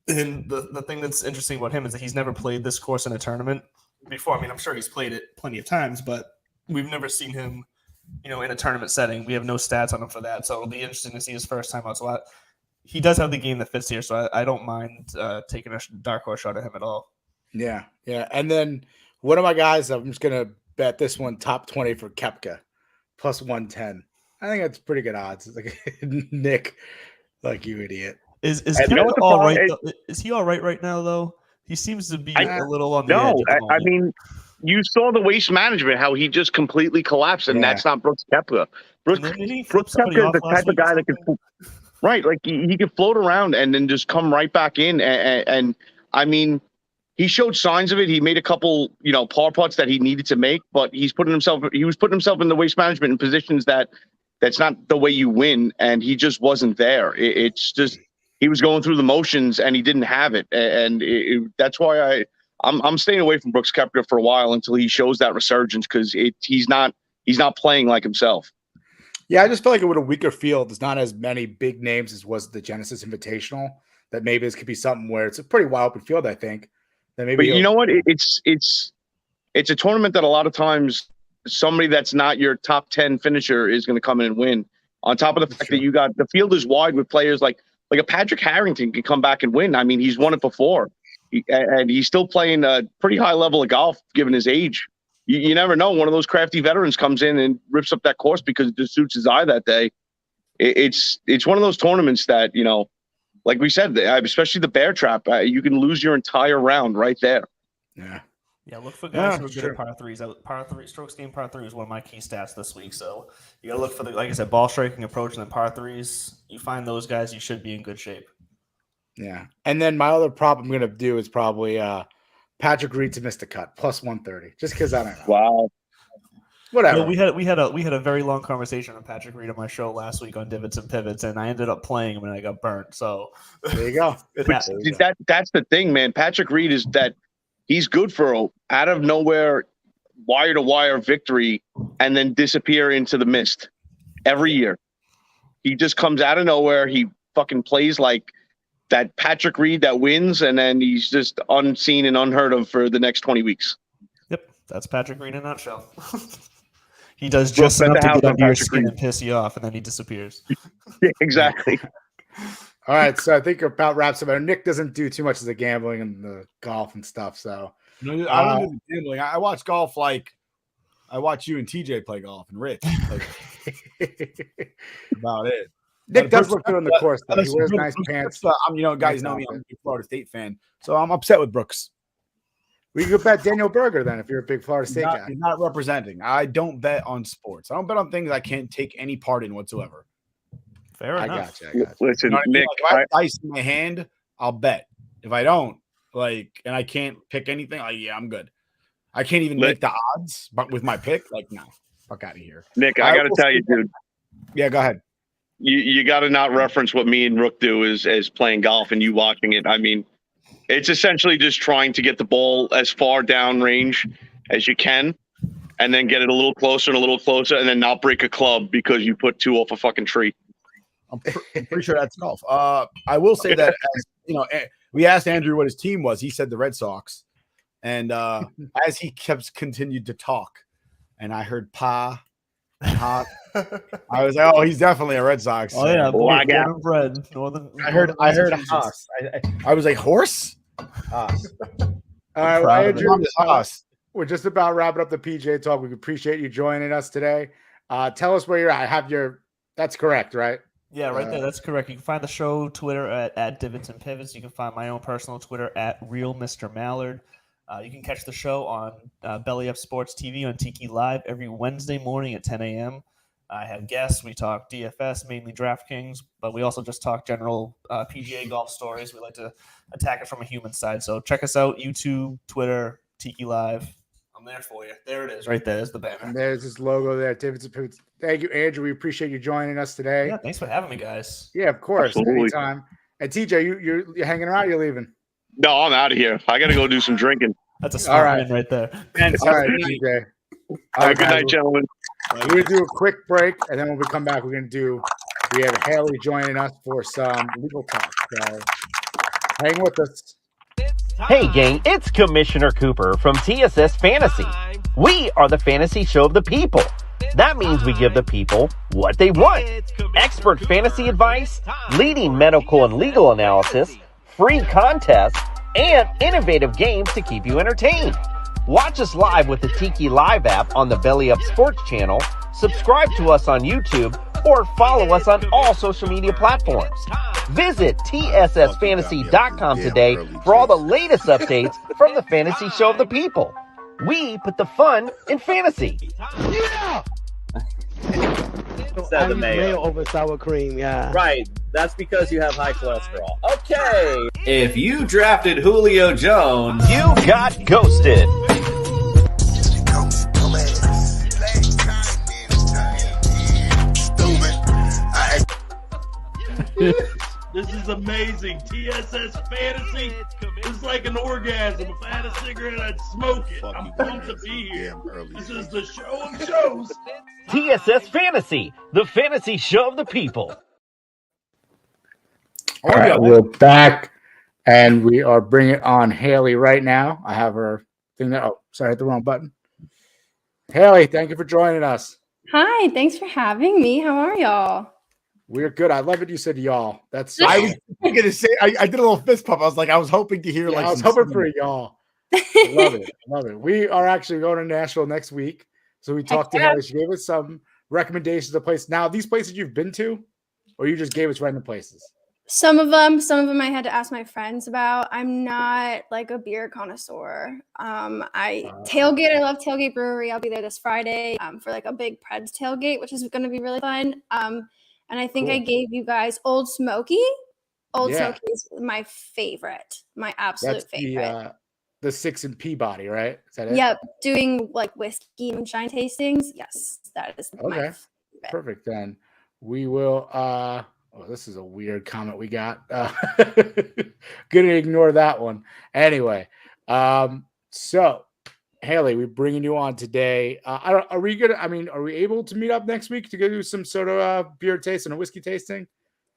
And the thing that's interesting about him is that he's never played this course in a tournament before. I mean, I'm sure he's played it plenty of times, but we've never seen him in a tournament setting. We have no stats on him for that. So it'll be interesting to see his first time out. So he does have the game that fits here. So I don't mind taking a dark horse shot at him at all. Yeah. Yeah. And then one of my guys, I'm just going to bet this one top 20 for Koepka plus 110. I think that's pretty good odds. It's like Nick, like you idiot. Is Koepka all right? Is he all right now, though? He seems to be a little on the edge. No, I mean, you saw the waste management, how he just completely collapsed, and that's not Brooks Koepka. Brooks Koepka is the type of guy that can, right? Like he can float around and then just come right back in. And I mean, he showed signs of it. He made a couple, par putts that he needed to make, but he was putting himself in the waste management in positions that's not the way you win, and he just wasn't there. It's just he was going through the motions and he didn't have it, and that's why I'm staying away from Brooks Koepka for a while until he shows that resurgence, because he's not playing like himself. Yeah, I just feel like it with a weaker field, there's not as many big names as was the Genesis Invitational. That maybe this could be something where it's a pretty wide open field. I think. That maybe. But you know what? It's a tournament that a lot of times somebody that's not your top 10 finisher is going to come in and win. On top of the fact that you got the field is wide with players like a Patrick Harrington can come back and win. I mean, he's won it before. And he's still playing a pretty high level of golf given his age. You never know. One of those crafty veterans comes in and rips up that course because it just suits his eye that day. It's one of those tournaments that, like we said, especially the bear trap, you can lose your entire round right there. Yeah. Yeah, look for guys who are good at par threes. Par 3 strokes gained par 3 is one of my key stats this week. So you got to look for like I said, ball striking approach and then par 3s. You find those guys, you should be in good shape. Yeah. And then my other prop I'm going to do is probably Patrick Reed to miss the cut plus 130, just because I don't know. Wow. Whatever. We had a very long conversation on Patrick Reed on my show last week on Divots and Pivots, and I ended up playing him and I got burnt. So there you go. That's the thing, man. Patrick Reed is that he's good for a out of nowhere wire to wire victory and then disappear into the mist every year. He just comes out of nowhere. He fucking plays like that Patrick Reed that wins, and then he's just unseen and unheard of for the next 20 weeks. Yep, that's Patrick Reed in a nutshell. He does just enough to get under your skin and piss you off, and then he disappears. Yeah, exactly. All right, so I think about wraps up. Nick doesn't do too much of the gambling and the golf and stuff. So I don't do the gambling. I watch golf like I watch you and TJ play golf and Rich. Like, about it. Nick does look good on the course, though. He wears nice pants. Guys know me. I'm a big Florida State fan, so I'm upset with Brooks. We could bet Daniel Berger then if you're a big Florida State guy. He's not representing. I don't bet on sports. I don't bet on things I can't take any part in whatsoever. Fair enough. I got you. Listen, Nick, Nick, if I have dice in my hand, I'll bet. If I don't, and I can't pick anything, I'm good. I can't even make the odds, but with my pick, no, fuck out of here. Nick, I got to tell you, dude. Yeah, go ahead. You got to not reference what me and Rook do as playing golf and you watching it. I mean, it's essentially just trying to get the ball as far down range as you can and then get it a little closer and then not break a club because you put 2 off a fucking tree. I'm pretty sure that's golf. I will say that, we asked Andrew what his team was. He said the Red Sox. And as he continued to talk, and I heard Pa and Hot, I was like, oh, he's definitely a Red Sox. Oh, yeah. Born and bred. I heard Haas. I was like, horse? Haas. All right, well, Andrew, we're just about wrapping up the PGA talk. We appreciate you joining us today. Tell us where you're at. That's correct, right? Yeah, right there. That's correct. You can find the show Twitter at Divots and Pivots. You can find my own personal Twitter at Real Mr. Mallard. You can catch the show on Belly Up Sports TV on Tiki Live every Wednesday morning at 10 a.m. I have guests. We talk DFS, mainly DraftKings, but we also just talk general PGA golf stories. We like to attack it from a human side. So check us out, YouTube, Twitter, Tiki Live. I'm there for you. There it is, right there. There's the banner. And there's this logo there. Pivots and Pivots. Thank you, Andrew. We appreciate you joining us today. Yeah, thanks for having me, guys. Yeah, of course. Absolutely. Anytime. And TJ, you're hanging around. You're leaving. No, I'm out of here. I got to go do some drinking. That's a smart All right. win right there. All right, TJ. Have a good night, gentlemen. We're gonna do a quick break, and then when we come back, we have Haley joining us for some legal talk. So hang with us. Hey gang, it's Commissioner Cooper from TSS Fantasy. We are the fantasy show of the people. That means we give the people what they want. Expert fantasy advice, leading medical and legal analysis, free contests, and innovative games to keep you entertained. Watch us live with the Tiki Live app on the Belly Up Sports channel, subscribe to us on YouTube, or follow us on all social media platforms. Visit TSSFantasy.com today for all the latest updates from the fantasy show of the people. We put the fun in fantasy. Yeah! Said the mayo. Over sour cream, yeah. Right. That's because you have high cholesterol. Okay. If you drafted Julio Jones, You got ghosted. This is amazing. TSS Fantasy is like an orgasm. If I had a cigarette, I'd smoke it. I'm pumped to be here. This is the show of shows. TSS Fantasy, the fantasy show of the people. All right, we're back, and we are bringing on Haley right now. I have her thing there. Oh, sorry, I hit the wrong button. Haley, thank you for joining us. Hi, thanks for having me. How are y'all? We're good. I love it. You said y'all. That's I was gonna say I did a little fist pump. I was like, I was hoping to hear I was some hoping for y'all. I love it. I love it. We are actually going to Nashville next week. So we talked to Haley. She gave us some recommendations of places. Now, these places you've been to, or you just gave us random places? Some of them I had to ask my friends about. I'm not like a beer connoisseur. I tailgate. I love Tailgate Brewery. I'll be there this Friday for like a big Preds tailgate, which is going to be really fun. And I think I gave you guys Old Smoky. Old Smoky is my favorite, my absolute favorite. The 6 in Peabody, right? Is that it? Yep, doing like whiskey and moonshine tastings. Yes, that is my favorite. Perfect. Then we will. Oh, this is a weird comment we got. Gonna ignore that one. Anyway, so Haley, we're bringing you on today. Are we able to meet up next week to go do some sort of beer taste and a whiskey tasting?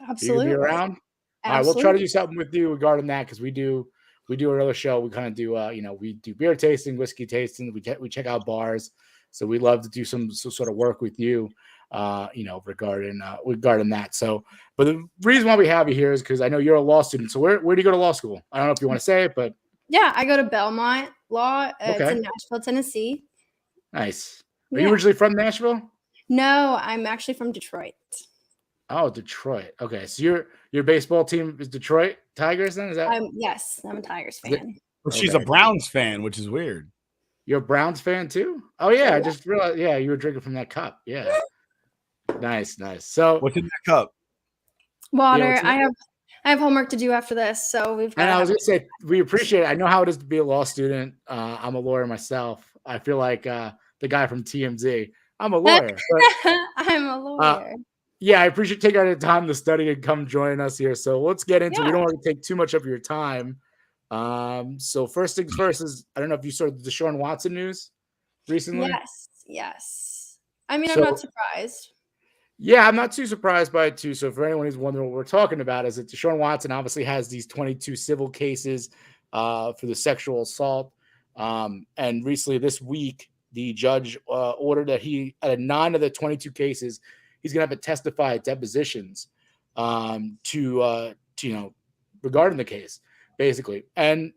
Absolutely. Are you gonna be around? All right, we'll try to do something with you regarding that because we do another show. We kind of do, we do beer tasting, whiskey tasting. We check out bars. So we love to do some sort of work with you, regarding that. So, but the reason why we have you here is because I know you're a law student. So where do you go to law school? I don't know if you want to say it, but yeah, I go to Belmont Law. It's in Nashville, Tennessee. Nice. Are you originally from Nashville? No, I'm actually from Detroit. Oh, Detroit. Okay, so your baseball team is Detroit Tigers. Then is that? Yes, I'm a Tigers fan. Well, she's a Browns fan, which is weird. You're a Browns fan too? Oh yeah, I just realized. Yeah, you were drinking from that cup. Yeah, nice. So what's in that cup? Water. I have homework to do after this, so we've got. And I was gonna say we appreciate it. I know how it is to be a law student. I'm a lawyer myself. I feel like the guy from TMZ. I'm a lawyer. But, I'm a lawyer. Yeah, I appreciate taking out the time to study and come join us here. So let's get into. We don't want to take too much of your time. So first things first is I don't know if you saw the Deshaun Watson news recently. Yes. I mean, I'm not surprised. Yeah, I'm not too surprised by it too. So for anyone who's wondering what we're talking about, is that Deshaun Watson obviously has these 22 civil cases for the sexual assault. And recently this week, the judge ordered that he, out of 9 of the 22 cases, he's going to have to testify at depositions to regarding the case, basically. And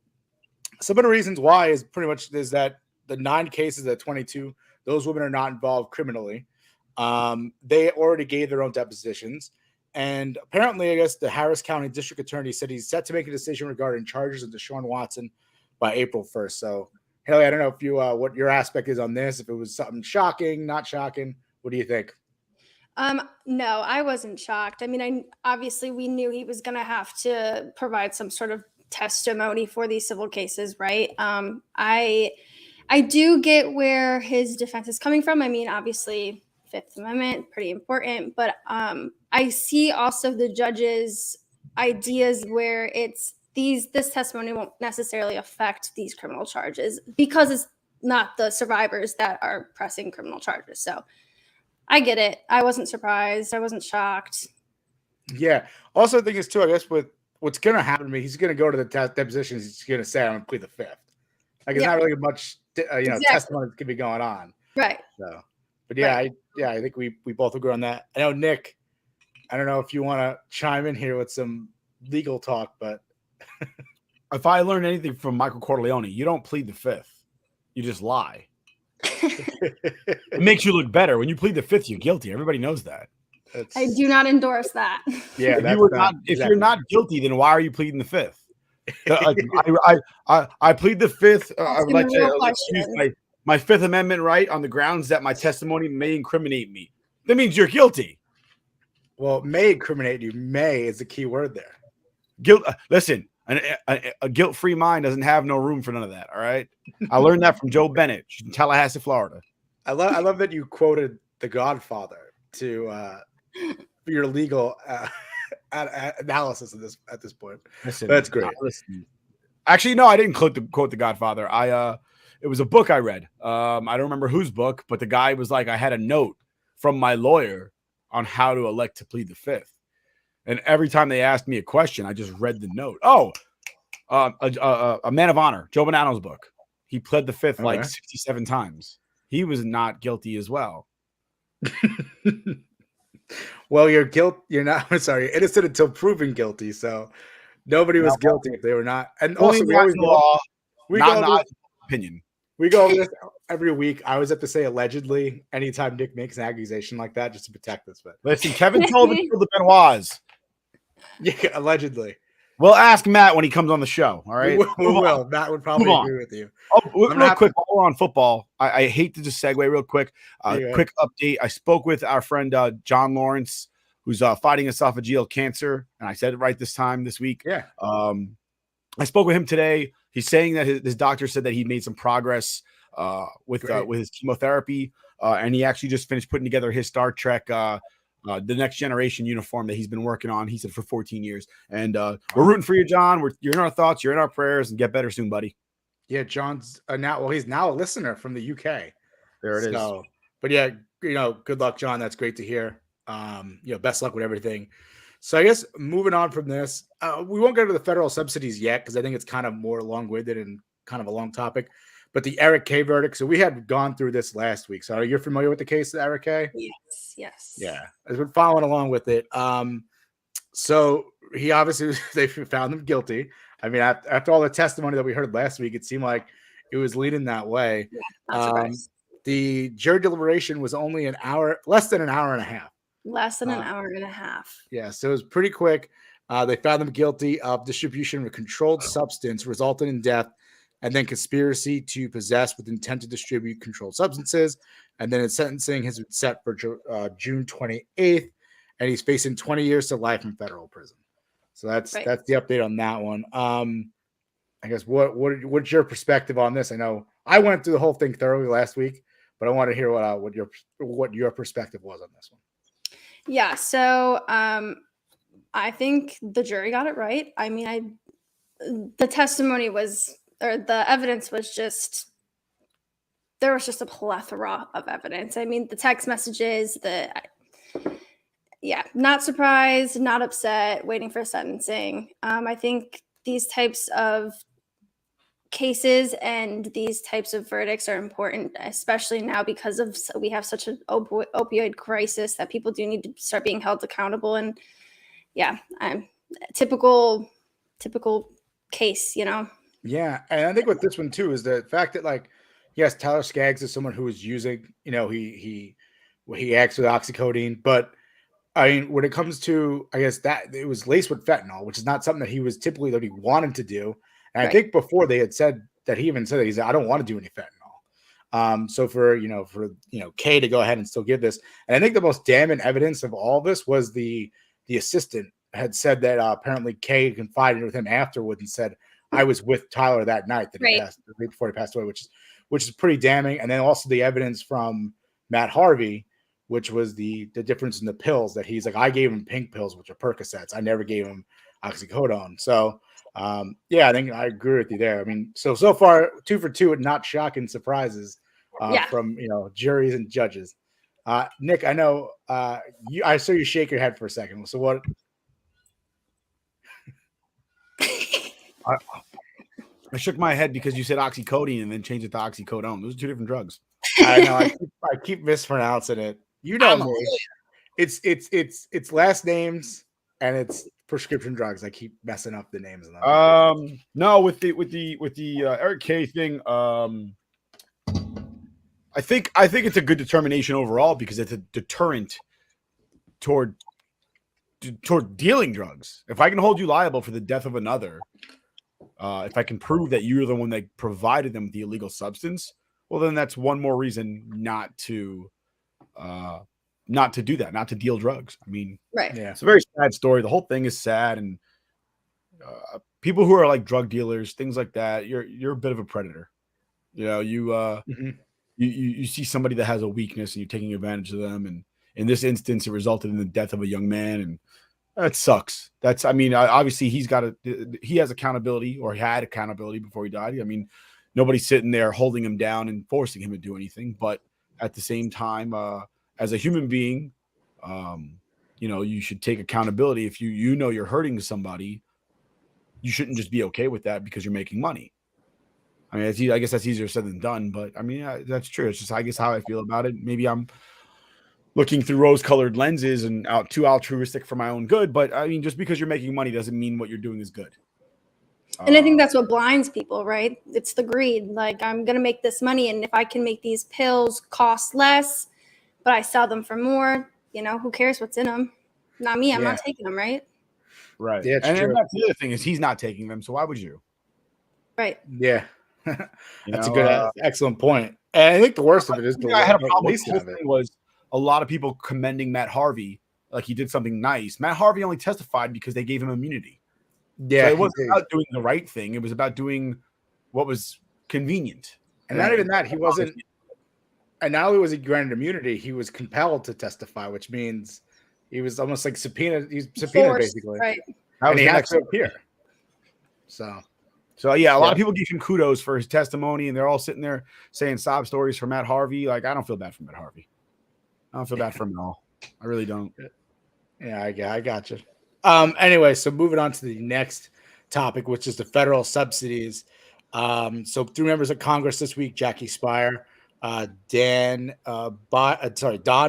some of the reasons why is pretty much is that the 9 cases at 22, those women are not involved criminally. They already gave their own depositions. And apparently, I guess the Harris County District Attorney said he's set to make a decision regarding charges of Deshaun Watson by April 1st. So, Haley, I don't know if you what your aspect is on this, if it was something shocking, not shocking. What do you think? No, I wasn't shocked. I mean, obviously we knew he was going to have to provide some sort of testimony for these civil cases, right? I do get where his defense is coming from. I mean, obviously, Fifth Amendment, pretty important, but I see also the judge's ideas where this testimony won't necessarily affect these criminal charges because it's not the survivors that are pressing criminal charges. So I get it. I wasn't surprised. I wasn't shocked. Yeah. Also, the thing is, too, I guess with what's going to happen to me, he's going to go to the depositions. He's going to say, I'm going to plead the Fifth. Like, it's not really much, testimony that could be going on. Right. So, but yeah, right. I think we both agree on that. I know, Nick, I don't know if you want to chime in here with some legal talk, but if I learned anything from Michael Corleone, you don't plead the Fifth. You just lie. It makes you look better. When you plead the Fifth, you're guilty. Everybody knows that. I do not endorse that. Yeah, if you're not guilty, then why are you pleading the Fifth? I plead the Fifth. I would like to use my Fifth Amendment right on the grounds that my testimony may incriminate me. That means you're guilty. Well, may incriminate you. May is the key word there. Guilt. Listen, a guilt-free mind doesn't have no room for none of that. All right. I learned that from Joe Bennett in Tallahassee, Florida. I love that you quoted The Godfather to for your legal analysis of this at this point. Listen, that's great. Actually, no, I didn't quote The Godfather. It was a book I read. I don't remember whose book, but the guy was like, I had a note from my lawyer on how to elect to plead the Fifth. And every time they asked me a question, I just read the note. Oh, a Man of Honor, Joe Bonanno's book. He pled the Fifth like 67 times. He was not guilty as well. Well, you're innocent until proven guilty. So nobody was guilty if they were not. And also, we always go opinion. We go over this every week. I always have to say allegedly anytime Nick makes an accusation like that just to protect this. But listen, Kevin Sullivan killed the Benoits. Yeah, allegedly. We'll ask Matt when he comes on the show. All right, we will. Matt would probably agree with you. Real quick, while we're on football, I hate to just segue real quick. Quick update. I spoke with our friend John Lawrence, who's fighting esophageal cancer, and I said it right this week. Yeah. I spoke with him today. He's saying that his doctor said that he made some progress with his chemotherapy, and he actually just finished putting together his Star Trek the Next Generation uniform that he's been working on. He said for 14 years. And we're rooting for you, John. You're in our thoughts. You're in our prayers. And get better soon, buddy. Yeah, John's he's now a listener from the UK. There it is. But yeah, good luck, John. That's great to hear. Best luck with everything. So I guess moving on from this, we won't go to the federal subsidies yet because I think it's kind of more long-winded and kind of a long topic. But the Eric K verdict. So we had gone through this last week. So you're familiar with the case of Eric K? Yes. Yeah, I've been following along with it. So he obviously they found him guilty. I mean, after all the testimony that we heard last week, it seemed like it was leading that way. The jury deliberation was only less than an hour and a half. Less than an hour and a half. Yeah, so it was pretty quick. They found them guilty of distribution of a controlled substance resulting in death, and then conspiracy to possess with intent to distribute controlled substances. And then his sentencing has been set for June 28th, and he's facing 20 years to life in federal prison. So that's the update on that one. I guess what's your perspective on this? I know I went through the whole thing thoroughly last week, but I want to hear what your perspective was on this one. Yeah, so I think the jury got it right. I mean, the testimony the evidence was there was just a plethora of evidence. I mean, the text messages, not surprised, not upset, waiting for sentencing. I think these types of cases and these types of verdicts are important, especially now because we have such an opioid crisis that people do need to start being held accountable. And typical case, Yeah, and I think with this one too is the fact that yes, Tyler Skaggs is someone who is using, he acts with oxycodone, but I mean, when it comes to, I guess that it was laced with fentanyl, which is not something that he was typically that he wanted to do. And I think before they had said that he said, I don't want to do any fentanyl. So for Kay to go ahead and still give this, and I think the most damning evidence of all this was the assistant had said that apparently Kay confided with him afterward and said, I was with Tyler that night that he passed, the week before he passed away, which is pretty damning. And then also the evidence from Matt Harvey, which was the difference in the pills that he's like, I gave him pink pills, which are Percocets. I never gave him oxycodone. So, I think I agree with you there. I mean, so far 2 for 2 with not shocking surprises from, juries and judges. Nick, I know I saw you shake your head for a second. So what? I shook my head because you said oxycodone and then changed it to oxycodone. Those are 2 different drugs. I know. I keep mispronouncing it. You know me. It's last names and it's prescription drugs. I keep messing up the names of them. No, with the Eric K thing, I think it's a good determination overall because it's a deterrent toward dealing drugs. If I can hold you liable for the death of another, if I can prove that you're the one that provided them with the illegal substance, well, then that's one more reason not to do that, not to deal drugs. I mean, it's a very sad story. The whole thing is sad, and people who are like drug dealers, things like that, you're a bit of a predator. You see somebody that has a weakness and you're taking advantage of them. And in this instance, it resulted in the death of a young man, and that sucks. Obviously he has accountability, or he had accountability before he died. I mean, nobody's sitting there holding him down and forcing him to do anything. But at the same time, as a human being, you should take accountability. If you know you're hurting somebody, you shouldn't just be okay with that because you're making money. I mean, I guess that's easier said than done, but I mean, that's true. It's just, I guess, how I feel about it. Maybe I'm looking through rose-colored lenses and too altruistic for my own good. But I mean, just because you're making money doesn't mean what you're doing is good. And I think that's what blinds people, right? It's the greed. Like, I'm going to make this money, and if I can make these pills cost less, but I sell them for more, who cares what's in them? Not me. I'm not taking them, right? Right. Yeah, and that's the other thing is he's not taking them, so why would you? Right. Yeah. That's a good, excellent point. And I think the worst of it is I had a problem with the whole thing was a lot of people commending Matt Harvey like he did something nice. Matt Harvey only testified because they gave him immunity. Yeah, so it wasn't about doing the right thing. It was about doing what was convenient. And not even that, he wasn't. And not only was he granted immunity, he was compelled to testify, which means he was almost like subpoenaed. He's subpoenaed Forced, basically, right? And he has to appear. So yeah, a lot of people give him kudos for his testimony, and they're all sitting there saying sob stories for Matt Harvey. Like, I don't feel bad for Matt Harvey. I don't feel bad for him at all. I really don't. Yeah, I got you. Anyway, so moving on to the next topic, which is the federal subsidies. So 3 members of Congress this week: Jackie Spire, Don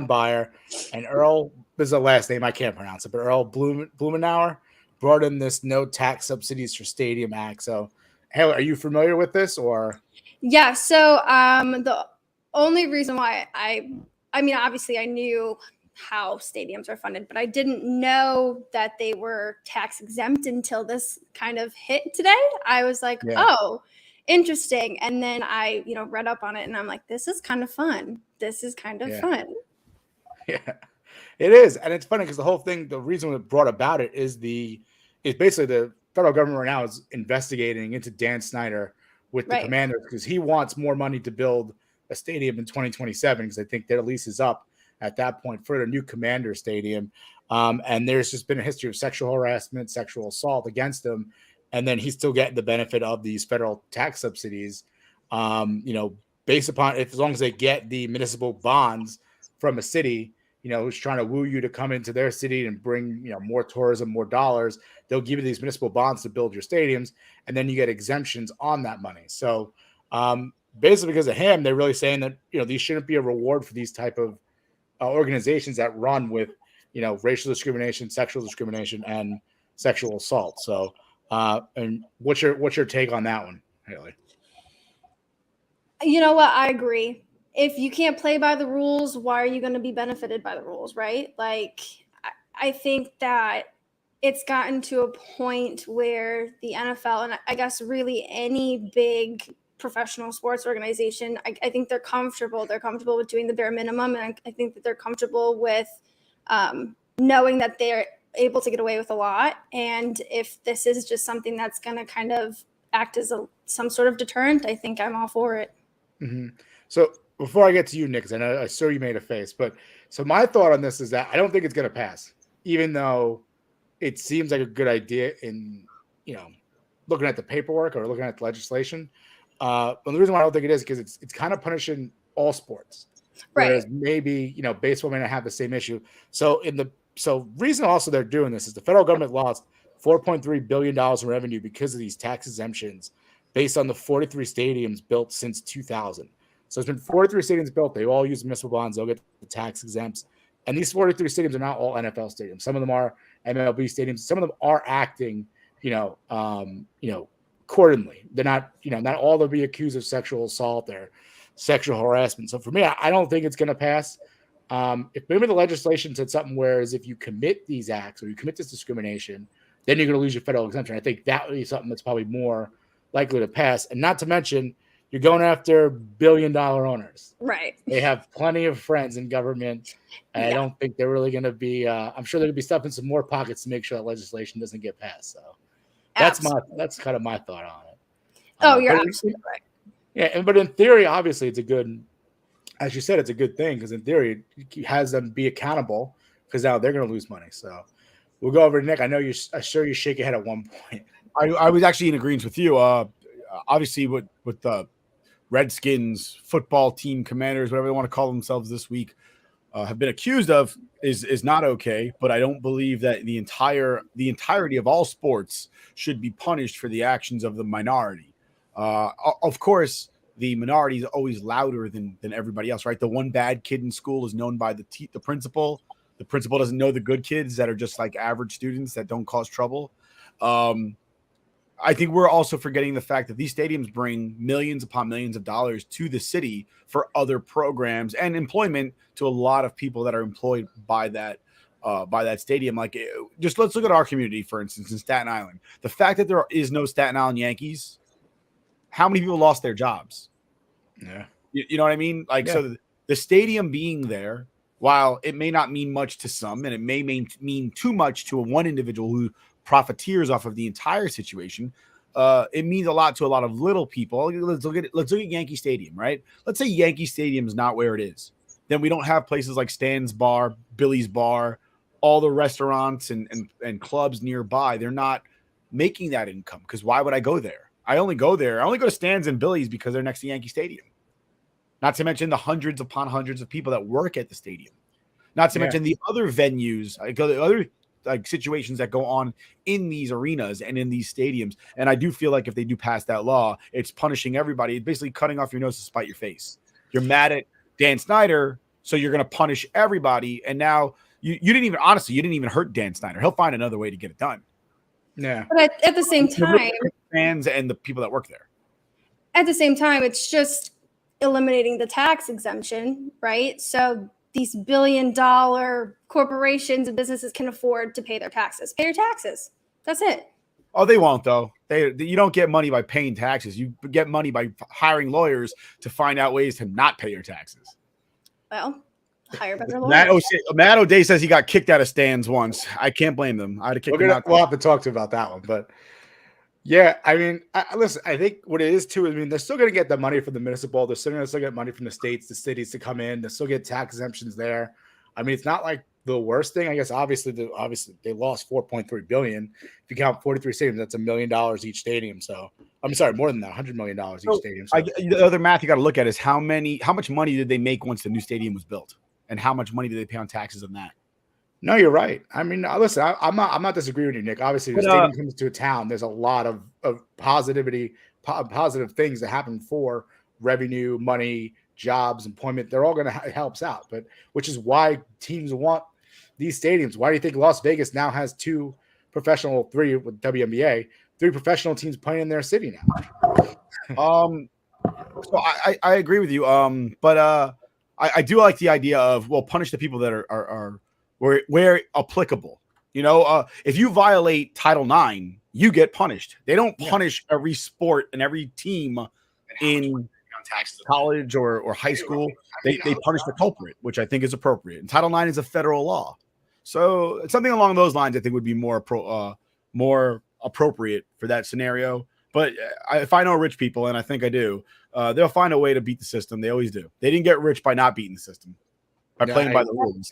Beyer, and Earl. This is a last name I can't pronounce it, but Earl Blumenauer brought in this No Tax Subsidies for Stadium Act. So, Haley, are you familiar with this or? Yeah. So the only reason why I mean, obviously I knew how stadiums are funded, but I didn't know that they were tax exempt until this kind of hit today. I was like, oh, interesting. And then I, read up on it and I'm like, this is kind of fun. This is kind of fun. Yeah, it is. And it's funny because the whole thing, the reason we brought about it is basically the federal government right now is investigating into Dan Snyder with the Commanders because he wants more money to build a stadium in 2027 because I think their lease is up at that point for the new Commander Stadium. And there's just been a history of sexual harassment, sexual assault against him. And then he's still getting the benefit of these federal tax subsidies, based upon as long as they get the municipal bonds from a city, who's trying to woo you to come into their city and bring, more tourism, more dollars. They'll give you these municipal bonds to build your stadiums, and then you get exemptions on that money. So basically because of him, they're really saying that, these shouldn't be a reward for these type of organizations that run with, racial discrimination, sexual discrimination, and sexual assault. So, and what's your take on that one, Haley? You know what? I agree. If you can't play by the rules, why are you going to be benefited by the rules, right? Like, I think that it's gotten to a point where the NFL, and I guess really any big professional sports organization, I think they're comfortable. They're comfortable with doing the bare minimum, and I think that they're comfortable with knowing that they're able to get away with a lot. And if this is just something that's going to kind of act as some sort of deterrent, I think I'm all for it. Mm-hmm. So before I get to you, Nick, 'cause I saw you made a face, but so my thought on this is that I don't think it's going to pass, even though it seems like a good idea in, looking at the paperwork or looking at the legislation. But the reason why I don't think it is because it's kind of punishing all sports, whereas maybe baseball may not have the same issue. So reason also they're doing this is the federal government lost $4.3 billion in revenue because of these tax exemptions based on the 43 stadiums built since 2000. So there's been 43 stadiums built. They all use municipal bonds. They'll get the tax exempts. And these 43 stadiums are not all NFL stadiums. Some of them are MLB stadiums. Some of them are acting, accordingly. They're not, not all they'll be accused of sexual assault or sexual harassment. So for me, I don't think it's going to pass. If maybe the legislation said something whereas if you commit these acts or you commit this discrimination, then you're going to lose your federal exemption. I think that would be something that's probably more likely to pass. And not to mention, you're going after billion-dollar owners. Right. They have plenty of friends in government. And I don't think they're really going to be, I'm sure they're going to be stuffing some more pockets to make sure that legislation doesn't get passed. So that's kind of my thought on it. You're absolutely right. Yeah. But in theory, obviously it's a good, as you said, it's a good thing because in theory it has them be accountable because now they're going to lose money. So we'll go over to Nick. I'm sure you shake your head at one point. I was actually in agreement with you. Obviously with the Redskins football team commanders, whatever they want to call themselves this week, have been accused of is not okay. But I don't believe that the entirety of all sports should be punished for the actions of the minority. Of course, the minority is always louder than everybody else, right? The one bad kid in school is known by the principal. The principal doesn't know the good kids that are just like average students that don't cause trouble. I think we're also forgetting the fact that these stadiums bring millions upon millions of dollars to the city for other programs and employment to a lot of people that are employed by that stadium. Like, just let's look at our community, for instance, in Staten Island. The fact that there is no Staten Island Yankees, how many people lost their jobs? Yeah. You know what I mean? Like, so the stadium being there, while it may not mean much to some, and it may mean too much to one individual who profiteers off of the entire situation, it means a lot to a lot of little people. Let's look at Yankee Stadium, right? Let's say Yankee Stadium is not where it is. Then we don't have places like Stan's Bar, Billy's Bar, all the restaurants and clubs nearby. They're not making that income because why would I go there? I only go to Stan's and Billy's because they're next to Yankee Stadium. Not to mention the hundreds upon hundreds of people that work at the stadium. Not to mention the other venues, the other situations that go on in these arenas and in these stadiums. And I do feel like if they do pass that law, it's punishing everybody. It's basically cutting off your nose to spite your face. You're mad at Dan Snyder, so you're going to punish everybody. And now you didn't even hurt Dan Snyder. He'll find another way to get it done. Yeah. But at the same time, fans and the people that work there. At the same time, it's just eliminating the tax exemption, right? So these billion-dollar corporations and businesses can afford to pay their taxes. Pay your taxes. That's it. Oh, they won't, though. You don't get money by paying taxes. You get money by hiring lawyers to find out ways to not pay your taxes. Well, hire better lawyers. Matt O'Day says he got kicked out of stands once. I can't blame them. I'd have kicked him out. We'll have to talk to about that one, but yeah, I mean, listen, I think what it is too, I mean, they're still going to get the money from the municipal. They're still going to get money from the states, the cities to come in. They still get tax exemptions there. I mean, it's not like the worst thing. I guess obviously they lost $4.3 billion. If you count 43 stadiums, that's $1 million each stadium. So I'm sorry, more than that, $100 million each stadium. So, the other math you got to look at is how much money did they make once the new stadium was built, and how much money did they pay on taxes on that? No, you're right. I mean, listen, I'm not disagreeing with you, Nick. Obviously, the stadium comes to a town. There's a lot of positive things that happen for revenue, money, jobs, employment. They're all going to helps out, but which is why teams want these stadiums. Why do you think Las Vegas now has three with WNBA, 3 professional teams playing in their city now? So I agree with you. But I do like the idea of punish the people that are where applicable. You know, if you violate Title IX, you get punished. They don't punish every sport and every team in college or high school. They punish the culprit, which I think is appropriate. And Title IX is a federal law. So something along those lines I think would be more appropriate for that scenario. But if I know rich people, and I think I do, they'll find a way to beat the system. They always do. They didn't get rich by not beating the system, by playing by the rules.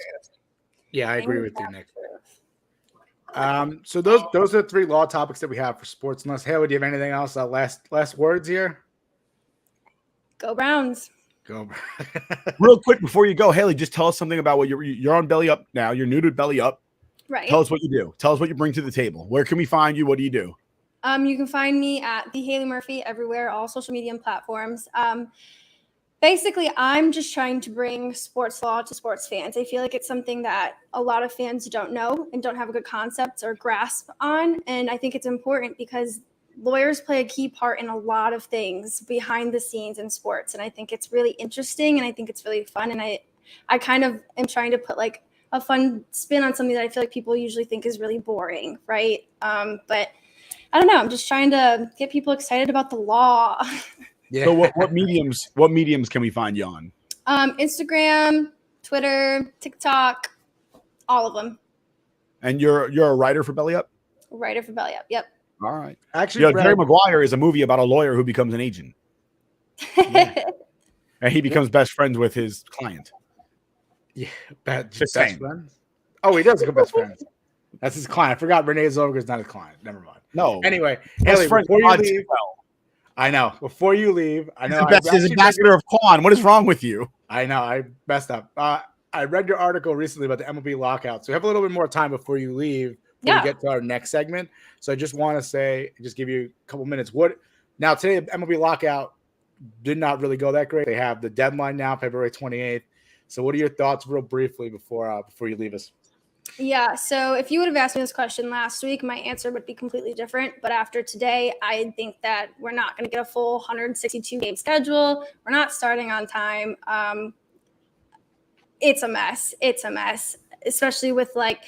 Yeah, I agree with you, Nick. So those are the 3 law topics that we have for sports. Unless Haley, do you have anything else? Last words here. Go Browns. Go. Real quick before you go, Haley, just tell us something about what you're on Belly Up now. You're new to Belly Up. Right. Tell us what you do. Tell us what you bring to the table. Where can we find you? What do you do? You can find me at the Haley Murphy everywhere, all social media platforms. Basically, I'm just trying to bring sports law to sports fans. I feel like it's something that a lot of fans don't know and don't have a good concept or grasp on. And I think it's important because lawyers play a key part in a lot of things behind the scenes in sports. And I think it's really interesting and I think it's really fun. And I kind of am trying to put like a fun spin on something that I feel like people usually think is really boring, right? But I don't know. I'm just trying to get people excited about the law. Yeah. So what mediums can we find you on? Instagram, Twitter, TikTok, all of them. And you're a writer for Belly Up? Writer for Belly Up. Yep. All right. Actually, Jerry Maguire is a movie about a lawyer who becomes an agent. Yeah. And he becomes best friends with his client. Yeah, best friends. Oh, he does become best friends. That's his client. I forgot Renee Zellweger's not his client. Never mind. No. Anyway, best Haley, friend before you leave, I know. Before you leave, I know. He's ambassador of Quan. What is wrong with you? I know. I messed up. I read your article recently about the Mlb Lockout. So we have a little bit more time before you leave. Before we get to our next segment. So I just want to just give you a couple minutes. Now today, Mlb Lockout did not really go that great. They have the deadline now, February 28th. So what are your thoughts real briefly before you leave us? Yeah, so if you would have asked me this question last week, my answer would be completely different. But after today, I think that we're not going to get a full 162 game schedule. We're not starting on time. It's a mess. It's a mess, especially with like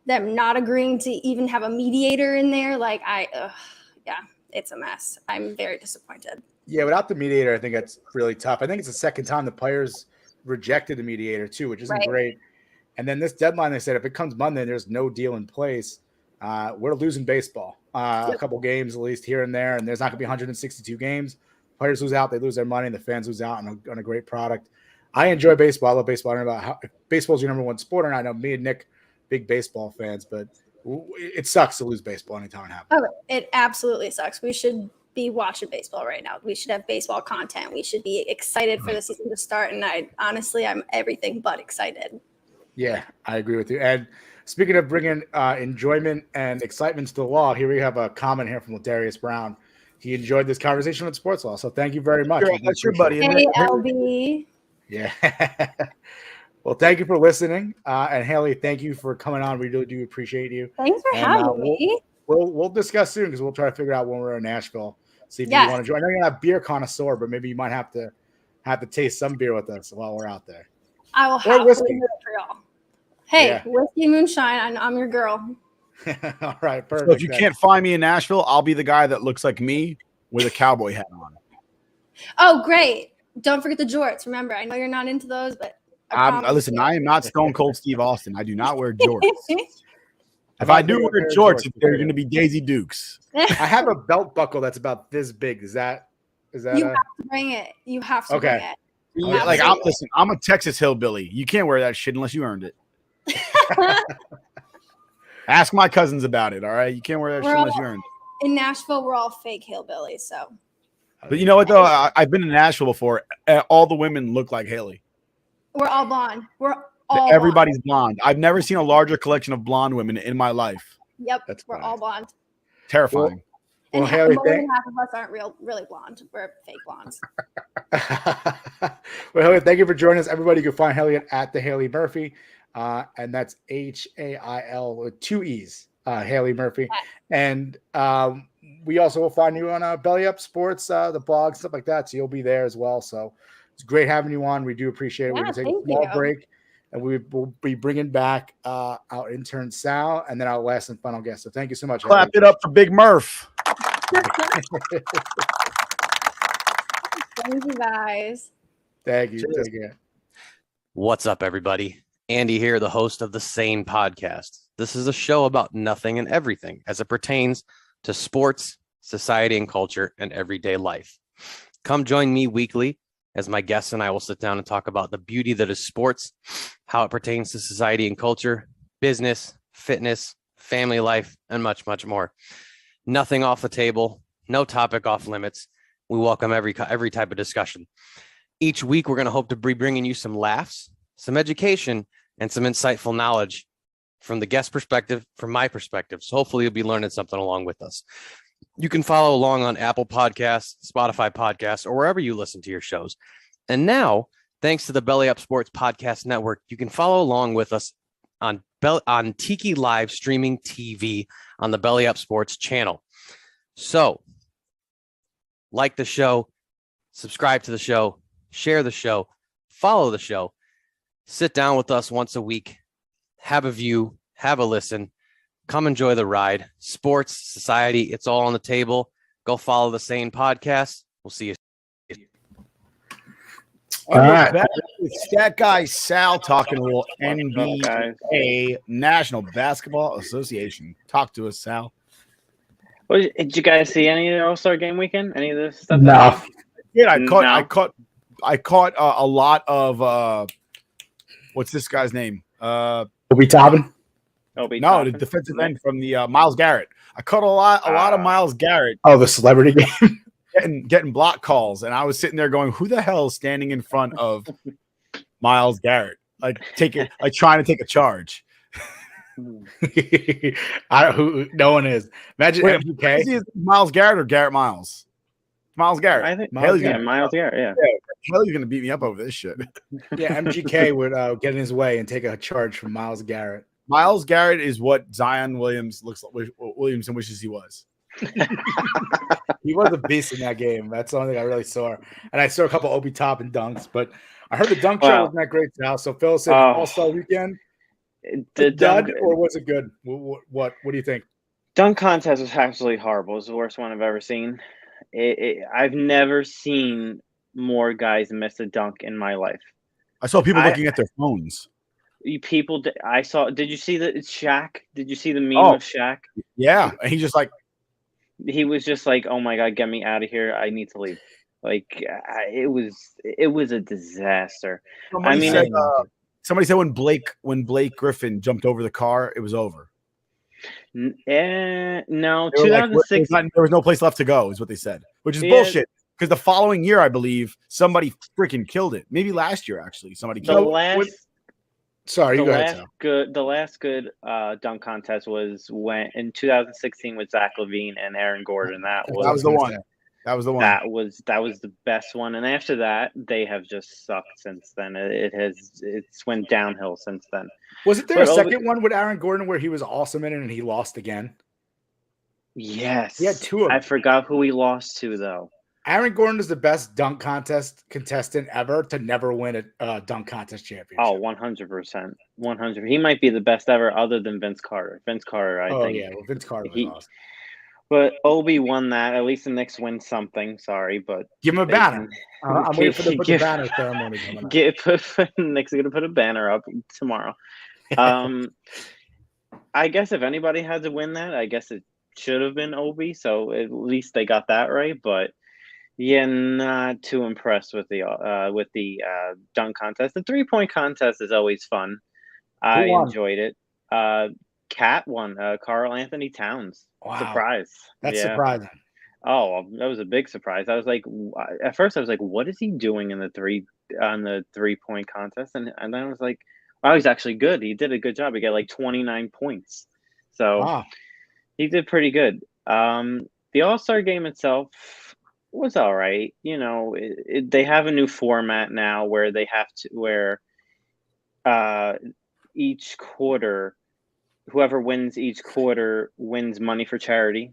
them not agreeing to even have a mediator in there. Like it's a mess. I'm very disappointed. Yeah, without the mediator, I think that's really tough. I think it's the second time the players rejected the mediator too, which isn't great. And then this deadline, they said if it comes Monday and there's no deal in place, we're losing baseball. A couple games at least here and there, and there's not going to be 162 games. Players lose out, they lose their money, and the fans lose out on a great product. I enjoy baseball. I love baseball. I don't know about if baseball's your number one sport or not. I know me and Nick, big baseball fans, but it sucks to lose baseball anytime it happens. Oh, it absolutely sucks. We should be watching baseball right now. We should have baseball content. We should be excited for the season to start. And I'm everything but excited. Yeah, I agree with you. And speaking of bringing enjoyment and excitement to the law, here we have a comment here from Ladarius Brown. He enjoyed this conversation with sports law. So thank you very much. That's your buddy. Hey, LB. Yeah. Well, thank you for listening. And Haley, thank you for coming on. We really do appreciate you. Thanks for having me. We'll discuss soon because we'll try to figure out when we're in Nashville. See if you want to join. I know you're not a beer connoisseur, but maybe you might have to taste some beer with us while we're out there. I will have to do it for y'all. Hey, whiskey moonshine. I'm your girl. All right, perfect. So if you can't find me in Nashville, I'll be the guy that looks like me with a cowboy hat on. Oh, great. Don't forget the jorts. Remember, I know you're not into those, but listen, I am not Stone Cold Steve Austin. I do not wear jorts. If I do wear jorts, they're going to be Daisy Dukes. I have a belt buckle that's about this big. Is that? You have to bring it. You have to bring it. Yeah, like I'm a Texas hillbilly. You can't wear that shit unless you earned it. Ask my cousins about it. All right, you can't wear that shit unless you earned it. In Nashville, we're all fake hillbillies. So, but you know what though? I've been in Nashville before. All the women look like Haley. We're all blonde. Everybody's blonde. I've never seen a larger collection of blonde women in my life. Yep, we're all blonde. Terrifying. And Haley, more than half of us aren't really blonde. We're fake blondes. Well, Haley, thank you for joining us. Everybody can find Haley at the Haley Murphy. And that's HAIL with 2 E's, Haley Murphy. And we also will find you on Belly Up Sports, the blog, stuff like that. So you'll be there as well. So it's great having you on. We do appreciate it. We're going to take a small break, and we will be bringing back our intern Sal and then our last and final guest. So thank you so much. Clap it up for Big Murph. Thank you, guys. Thank you. Take care. What's up, everybody? Andy here, the host of the Sane Podcast. This is a show about nothing and everything as it pertains to sports society and culture, and everyday life. Come join me weekly as my guests and I will sit down and talk about the beauty that is sports, how it pertains to society and culture, business, fitness, family life, and much, much more. Nothing off the table, no topic off limits. We welcome every type of discussion. Each week, we're going to hope to be bringing you some laughs, some education, and some insightful knowledge from the guest perspective, from my perspective. So hopefully you'll be learning something along with us. You can follow along on Apple Podcasts, Spotify Podcasts, or wherever you listen to your shows. And now, thanks to the Belly Up Sports Podcast Network, you can follow along with us on Tiki Live streaming TV on the Belly Up Sports channel. So, like the show, subscribe to the show, share the show, follow the show, sit down with us once a week, have a view, have a listen, come enjoy the ride. Sports, society, it's all on the table. Go follow the Sane Podcast. We'll see you. All right. It's that guy Sal talking a little NBA, National Basketball Association. Talk to us, Sal. Well, did you guys see any of the All-Star Game weekend? Any of this stuff? No. Yeah, I caught a lot of what's this guy's name? Obi Toppin? The defensive end from the Myles Garrett. I caught a lot of Myles Garrett. Oh, the celebrity game. getting block calls, and I was sitting there going, "Who the hell is standing in front of Myles Garrett? Trying to take a charge." No one is. Imagine MGK. Is he Myles Garrett or Garrett Miles? Myles Garrett. I think Myles Garrett. Yeah. Haley's gonna beat me up over this shit. Yeah, MGK would get in his way and take a charge from Myles Garrett. Myles Garrett is what Zion Williamson wishes he was. He was a beast in that game. That's the only thing I really saw. And I saw a couple Obi Toppin dunks, but I heard the dunk show wasn't that great now. So Phil said All-Star Weekend. The dud, or was it good? What do you think? Dunk contest was absolutely horrible. It was the worst one I've ever seen. I've never seen more guys miss a dunk in my life. I saw people looking at their phones. I saw. Did you see Shaq? Did you see the meme of Shaq? Yeah, and he was just like, "Oh my God, get me out of here! I need to leave." Like it was a disaster. Somebody said when Blake Griffin jumped over the car, it was over. No, 2006. There was no place left to go, is what they said, which is bullshit. Because the following year, I believe somebody freaking killed it. Maybe last year, actually, somebody killed it. The last good dunk contest was when in 2016 with Zach LaVine and Aaron Gordon. That was the one. That was the one. That was the best one. And after that, they have just sucked since then. It's went downhill since then. Wasn't there a second one with Aaron Gordon where he was awesome in it and he lost again? Yes. He had two of them. I forgot who he lost to though. Aaron Gordon is the best dunk contest contestant ever to never win a dunk contest championship. Oh, 100%. 100%. He might be the best ever other than Vince Carter. Vince Carter, I think. Oh, yeah. Well, Vince Carter was awesome. But Obi won that. At least the Knicks win something. Sorry, but give him a banner. I'm waiting for the banner ceremony coming up. Knicks are going to put a banner up tomorrow. I guess if anybody had to win that, I guess it should have been Obi. So at least they got that right. But yeah, not too impressed with the dunk contest. The 3-point contest is always fun. I enjoyed it. Cat won. Karl Anthony Towns. Wow. Surprise. That's surprising. Oh, that was a big surprise. I was like, at first I was like, what is he doing in the 3-point contest? And then I was like, wow, he's actually good. He did a good job. He got like 29 points. So he did pretty good. The All-Star game itself was all right. You know, they have a new format now where they have to, each quarter, whoever wins each quarter wins money for charity.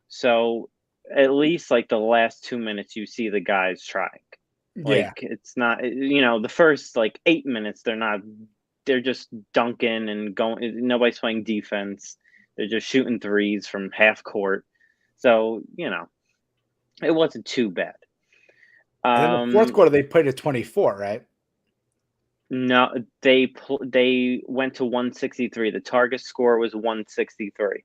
So at least like the last 2 minutes, you see the guys trying. Like it's not, the first like 8 minutes, they're just dunking and going. Nobody's playing defense. They're just shooting threes from half court. So, it wasn't too bad. And in the fourth quarter, they played at 24, right? No, they went to 163. The target score was 163.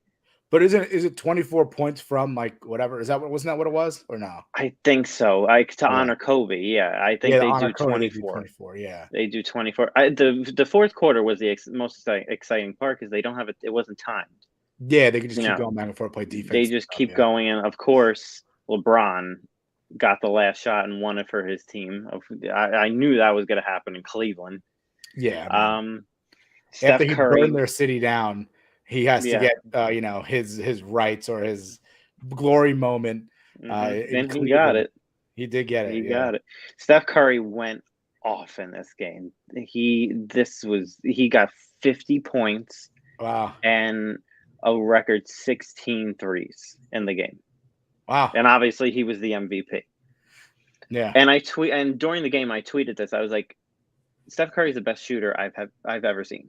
But is it 24 points from like whatever? Wasn't that what it was or no? I think so. To honor Kobe, yeah. I think they do 24. 24, yeah. They do 24. The fourth quarter was the most exciting part because they don't have it. It wasn't timed. Yeah, they could just keep going back and forth, play defense. They just keep going, and of course, LeBron got the last shot and won it for his team. I knew that was going to happen in Cleveland. Yeah. Steph After he Curry burned their city down, he has to get his rights or his glory moment. And he got it. He did get it. He got it. Steph Curry went off in this game. He got 50 points. Wow. And a record 16 threes in the game. Wow. And obviously he was the MVP. Yeah. And during the game I tweeted this. I was like, Steph Curry's the best shooter I've ever seen.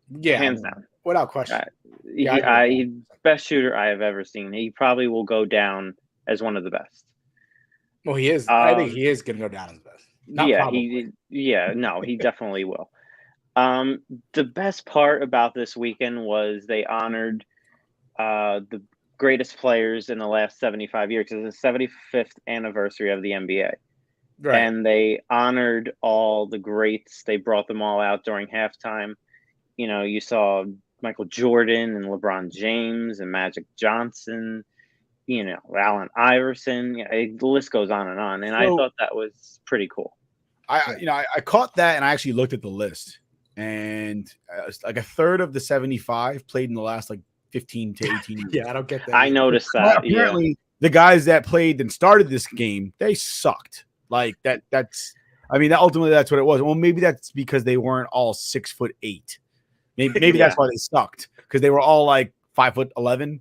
Yeah. Hands down. Without question. He's best shooter I have ever seen. He probably will go down as one of the best. Well, he is. I think he is going to go down as the best. He definitely will. The best part about this weekend was they honored the greatest players in the last 75 years. It was the 75th anniversary of the NBA. Right. And they honored all the greats. They brought them all out during halftime. You know, you saw Michael Jordan and LeBron James and Magic Johnson, you know, Allen Iverson. The list goes on. And I thought that was pretty cool. I caught that and I actually looked at the list. And like a third of the 75 played in the last like 15 to 18 years. Yeah, I don't get that. I noticed that. Apparently, the guys that played and started this game, they sucked. Like ultimately that's what it was. Well, maybe that's because they weren't all 6'8". Maybe that's why they sucked, because they were all like 5'11".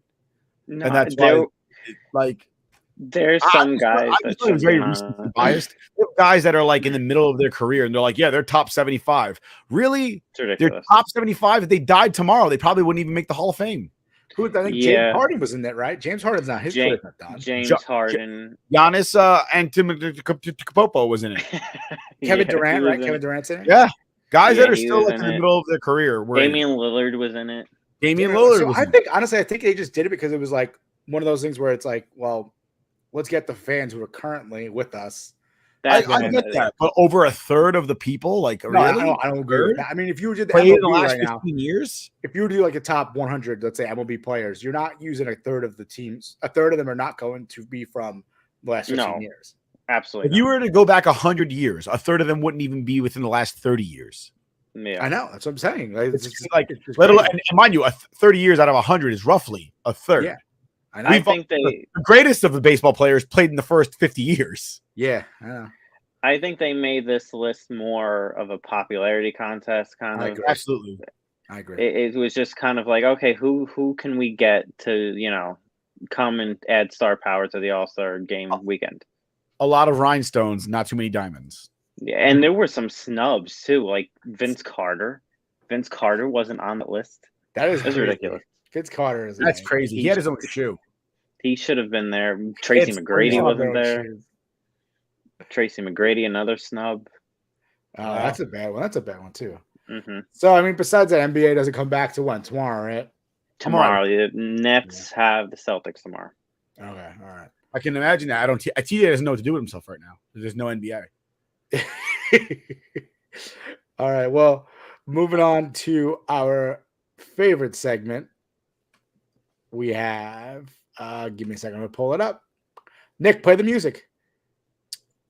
No, and that's why there's some guys that was very recently biased. Guys that are like in the middle of their career and they're like, yeah, they're top 75. Really? They're top 75. If they died tomorrow, they probably wouldn't even make the Hall of Fame. I think James Harden was in that, right? James Harden's not his career's not done. James Harden. Giannis Antetokounmpo was in it. Kevin Durant, right? Kevin Durant's in it? Yeah. Guys that are still in the middle of their career. Damian Lillard was in it. Damian Lillard. So I think they just did it because it was like one of those things where it's like, well, let's get the fans who are currently with us. I get that, but over a third of the people, like, really? I don't agree with that. I mean, if you did the MLB MLB in the last right 15 years, if you were to do like a top 100, let's say MLB players, you're not using a third of the teams. A third of them are not going to be from the last 15 years. Absolutely. If you were to go back 100 years, a third of them wouldn't even be within the last 30 years. Yeah, I know. That's what I'm saying. It's let alone, and mind you, 30 years out of 100 is roughly a third. Yeah. And I think the greatest of the baseball players played in the first 50 years. Yeah, I know. I think they made this list more of a popularity contest, kind of. Absolutely, I agree. It was just kind of like, okay, who can we get to come and add star power to the All-Star game weekend? A lot of rhinestones, not too many diamonds. Yeah, and there were some snubs too, like Vince Carter. Vince Carter wasn't on the list. That's ridiculous. Vince Carter is crazy. He had his own shoe. He should have been there. Tracy McGrady wasn't there. Tracy McGrady, another snub. Oh, that's a bad one. That's a bad one too. Mm-hmm. So I mean, besides that, NBA doesn't come back to when? Tomorrow, right? Tomorrow. The Nets have the Celtics tomorrow. Okay, all right. I can imagine that. TJ doesn't know what to do with himself right now. There's no NBA. All right. Well, moving on to our favorite segment. We have. Give me a second. I'm gonna pull it up. Nick, play the music.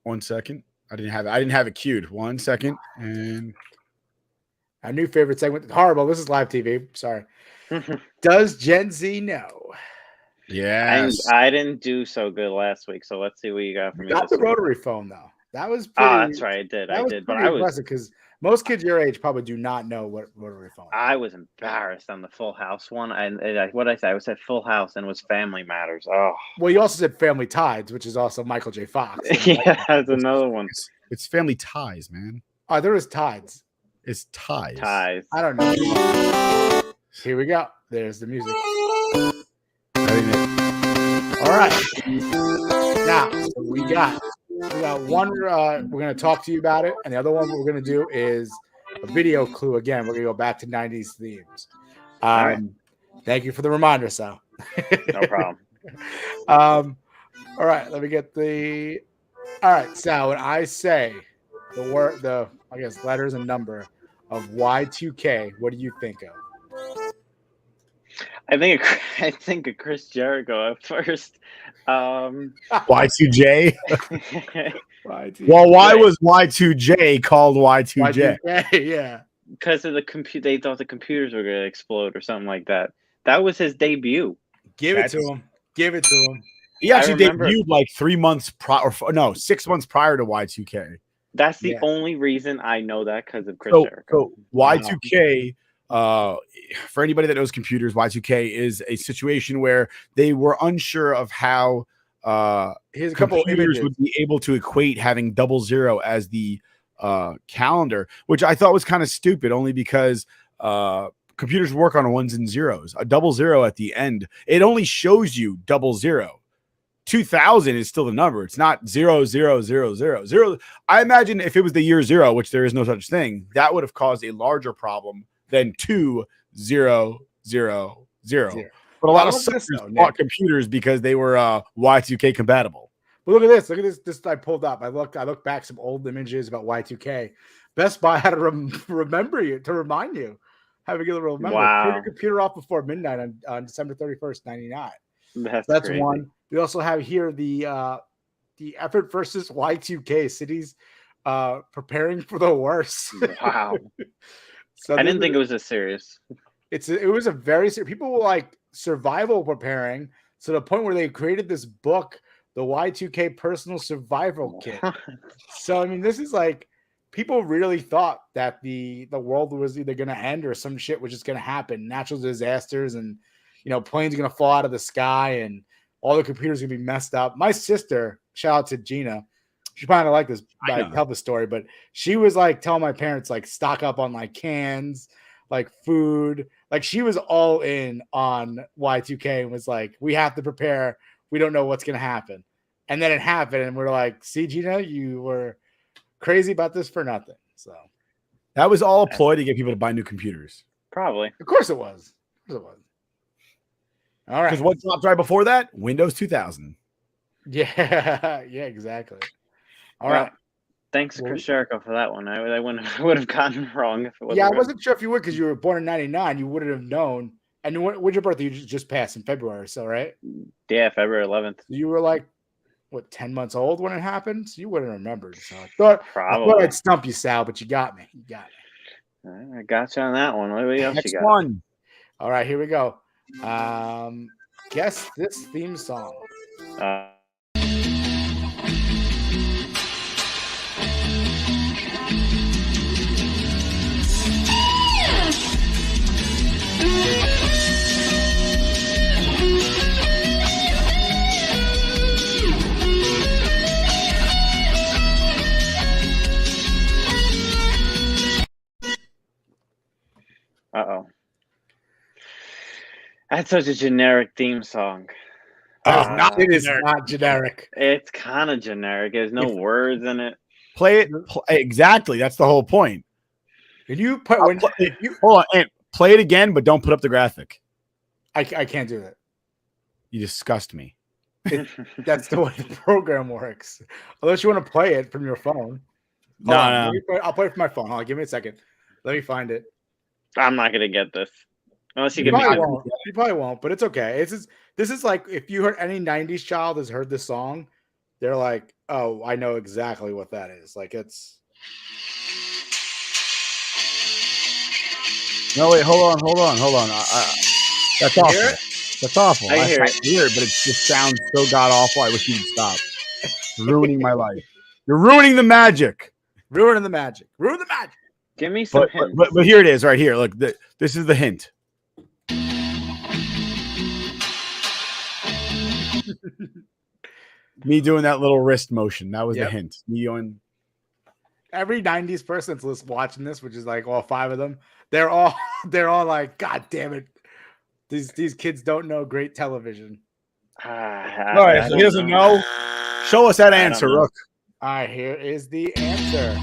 1 second. I didn't have it queued. 1 second. And our new favorite segment. Horrible. This is live TV. Sorry. Does Gen Z know? Yes. I didn't do so good last week, so let's see what you got for me. Got the rotary phone though. That was pretty. That's right. I did. But I was because most kids your age probably do not know what rotary phone is. I was embarrassed on the Full House one. And what did I say? I said Full House and it was Family Matters. Oh. Well, you also said Family Tides, which is also Michael J. Fox. Yeah, that's another one. It's Family Ties, man. Oh, there is Tides. It's Ties. Ties. I don't know. Here we go. There's the music. All right. Now, so we got one. We're going to talk to you about it, and the other one we're going to do is a video clue. Again, we're going to go back to 90s themes. Thank you for the reminder, Sal. No problem. All right, let me get the. All right, Sal. When I say the I guess letters and number of Y2K, what do you think of? I think of Chris Jericho at first. Y2J. Well, why was Y2J called Y2J? Yeah, because of the they thought the computers were going to explode or something like that. That was his debut. Give it to him. He actually debuted like 6 months prior to Y2K. That's the only reason I know that, because of Chris Jericho. So Y2K, for anybody that knows computers, Y2K is a situation where they were unsure of how here's a couple computers images would be able to equate having 00 as the calendar, which I thought was kind of stupid, only because computers work on ones and zeros. A 00 at the end, it only shows you 00. 2000 is still the number. It's not 000000. I imagine if it was the year 0, which there is no such thing, that would have caused a larger problem than 2000. But a lot of suckers bought computers because they were Y2K compatible. Well, look at this. Look at this. This I pulled up. I looked back some old images about Y2K. Best Buy had to remind you. Have a good little remember. Wow. Turn your computer off before midnight on December 31st, 99. That's crazy. One. We also have here the effort versus Y2K cities preparing for the worst. Wow. So I didn't think it was as serious. It was a very serious. People were like survival preparing to the point where they created this book, the Y2K Personal Survival Kit. So I mean, this is like people really thought that the world was either going to end or some shit was just going to happen, natural disasters, and planes are going to fall out of the sky and all the computers are going to be messed up. My sister, shout out to Gina, she probably don't like this. I tell the story, but she was like telling my parents like stock up on like cans, like food. Like she was all in on Y2K and was like, we have to prepare. We don't know what's going to happen. And then it happened. And we're like, see, Gina, you were crazy about this for nothing. So that was all a ploy to get people to buy new computers. Probably. Of course it was. All right. Because what dropped right before that? Windows 2000. Yeah, exactly. All right. Thanks, Chris Jericho, for that one. I would have gotten it wrong if it wasn't. Yeah, I wasn't sure if you would, because you were born in 99. You wouldn't have known. And when's your birthday? You just passed in February, so right? Yeah, February 11th. You were like, what, 10 months old when it happened? So you wouldn't have remembered. So I thought I'd stump you, Sal, but you got me. I got you on that one. What else Next you got? one. All right, here we go. Guess this theme song. Uh-oh. That's such a generic theme song. It is not generic. It's kind of generic. There's no words in it. Play it exactly. That's the whole point. Can you put hold on and play it again, but don't put up the graphic. I can't do that. You disgust me. That's the way the program works. Unless you want to play it from your phone. No. I'll play it from my phone. Hold on, give me a second. Let me find it. I'm not gonna get this unless you give probably me. Won't. You probably won't, but it's okay. This is like if you heard any '90s child has heard this song, they're like, "Oh, I know exactly what that is." Like it's. No, wait, hold on. That's awful. That's awful. I hear it, but it just sounds so god awful. I wish you'd stop. You're ruining my life. You're ruining the magic. Ruining the magic. Ruin the magic. Give me some hints. But here it is, right here. Look, this is the hint. Me doing that little wrist motion. That was the hint. Me going. Every '90s person that's watching this, which is like all 5 of them, they're all like, "God damn it, these kids don't know great television." All right, so he doesn't know. Show us that answer, Rook. All right, here is the answer.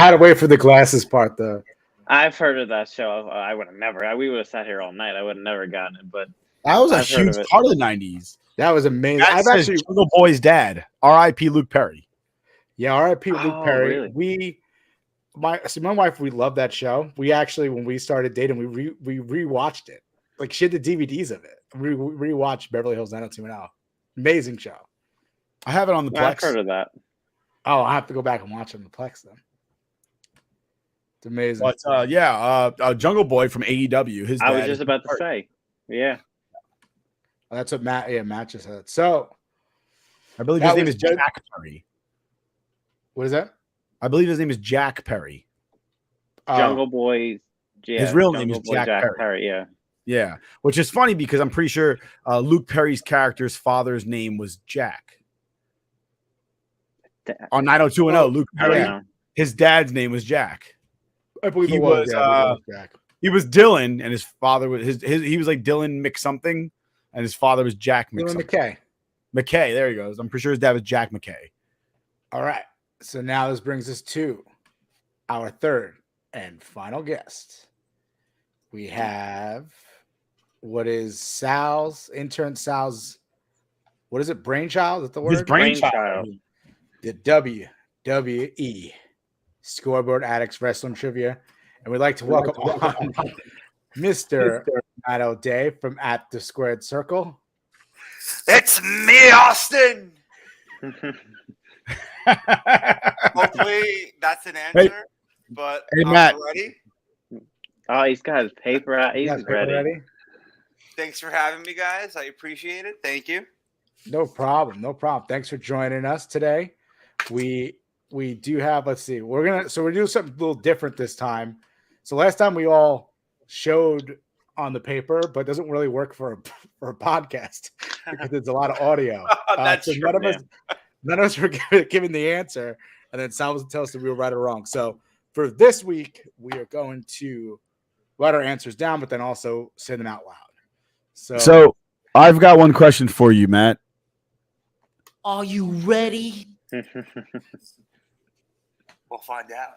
had to wait for the glasses part, though. I've heard of that show. I would have never. We would have sat here all night. I would have never gotten it. But that was a I've heard huge of it. part of the '90s. That was amazing. That says Jungle Boy's dad, R.I.P. Luke Perry. Yeah, R.I.P. Luke Perry. Really? My wife, we love that show. We actually, when we started dating, we rewatched it. Like, she had the DVDs of it. We rewatched Beverly Hills 90210. Amazing show. I have it on the Plex. I've heard of that. Oh, I have to go back and watch it on the Plex then. It's amazing. But Jungle Boy from AEW. His dad I was just about to say, yeah. That's what Matt just said. So, I believe his name is Jack Perry. What is that? I believe his name is Jack Perry. Jungle Boy. Yeah, his real name is Jack Perry. Yeah. Yeah, which is funny because I'm pretty sure Luke Perry's character's father's name was Jack. On 90210, Luke Perry. Yeah. His dad's name was Jack. I believe he was Jack. He was Dylan, and his father was he was like Dylan McSomething, and his father was Jack Dylan McKay. McKay, there he goes. I'm pretty sure his dad was Jack McKay. All right. So now this brings us to our third and final guest. We have what is intern Sal's, what is it? Brainchild? Is that the word? His brainchild. The WWE Scoreboard Addicts Wrestling Trivia. And we'd like to welcome on Mr. Matt Day from at the Squared Circle. It's me, Austin. Hopefully that's an answer, but I'm Matt. ready. Oh, he's got his paper out. He's ready. Thanks for having me, guys. I appreciate it. Thank you. No problem. Thanks for joining us today. We do have, let's see, we're doing something a little different this time. So last time we all showed on the paper, but it doesn't really work for a podcast because there's a lot of audio. That's so true. None of us were giving the answer, and then Sal was tell us that we were right or wrong. So for this week, we are going to write our answers down, but then also say them out loud. So I've got one question for you, Matt. Are you ready? We'll find out.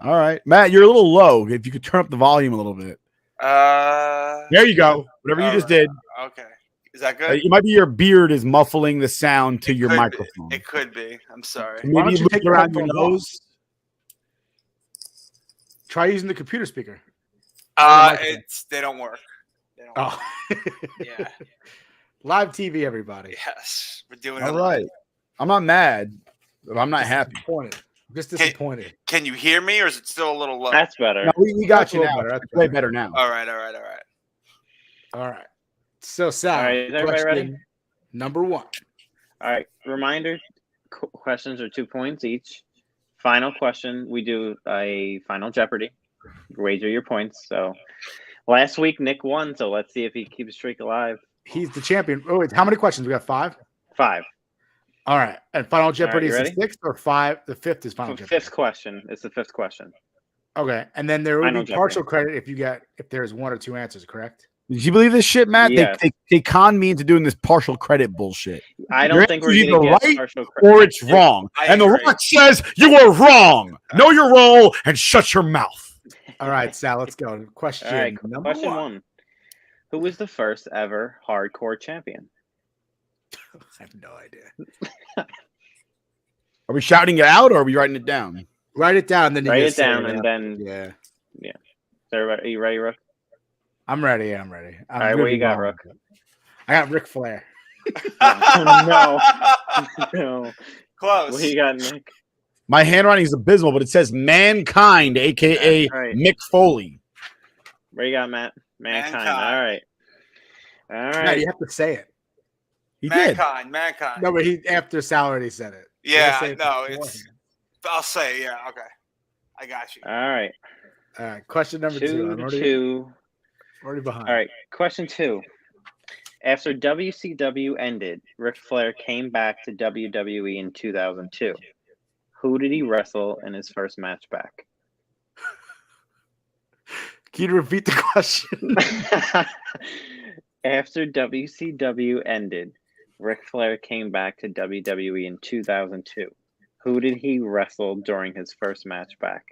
All right, Matt, you're a little low. If you could turn up the volume a little bit. There you go. Whatever you just did. Okay. Is that good? It might be your beard is muffling the sound to your microphone. It could be. I'm sorry. Maybe you look around your nose. Try using the computer speaker. They don't work. Oh, yeah. Live TV, everybody. Yes, we're doing All right. I'm not mad, but I'm not happy. Just disappointed. Can you hear me, or is it still a little low? That's better. No, we got you now. That's way better now. All right. All right. So, Sal, All right, is everybody ready? Number one. All right. Reminder: questions are 2 points each. Final question: we do a final Jeopardy. Wager your points. So, last week Nick won. So let's see if he keeps streak alive. He's the champion. Oh, wait, how many questions? We got 5. 5. All right. And final Jeopardy is ready? the 6th or 5? The 5th is final Jeopardy. Fifth question. It's the 5th question. Okay. And then there will Final be partial credit if there's 1 or 2 answers, correct? Did you believe this shit, Matt? Yes. They conned me into doing this partial credit bullshit. I don't Your think answer's we're going to either get right partial credit. or it's wrong. I And the agree. Rook says you are wrong. Know your role and shut your mouth. All right, Sal, let's go. Question All right. number Question 1. 1. Who was the first ever hardcore champion? I have no idea. Are we shouting it out or are we writing it down? Write it down. Then you Write can it say down out. and then Yeah. Is everybody, are you ready, Rook? I'm ready. I'm ready. All right, what you got, Rook? I got Ric Flair. No. No. Close. What you got, Nick? My handwriting is abysmal, but it says Mankind, a.k.a. That's right. Mick Foley. Where you got, Matt? Mankind. Mankind. All right. All No, right. you have to say it. He did. Mankind. No, but after Sal already said it. You gotta say Yeah, it no, beforehand. I'll say, yeah, okay. I got you. All right. All right. Question number 2. I'm already behind. All right. Question 2. After WCW ended, Ric Flair came back to WWE in 2002. Who did he wrestle in his first match back? Can you repeat the question? After WCW ended, Ric Flair came back to WWE in 2002. Who did he wrestle during his first match back?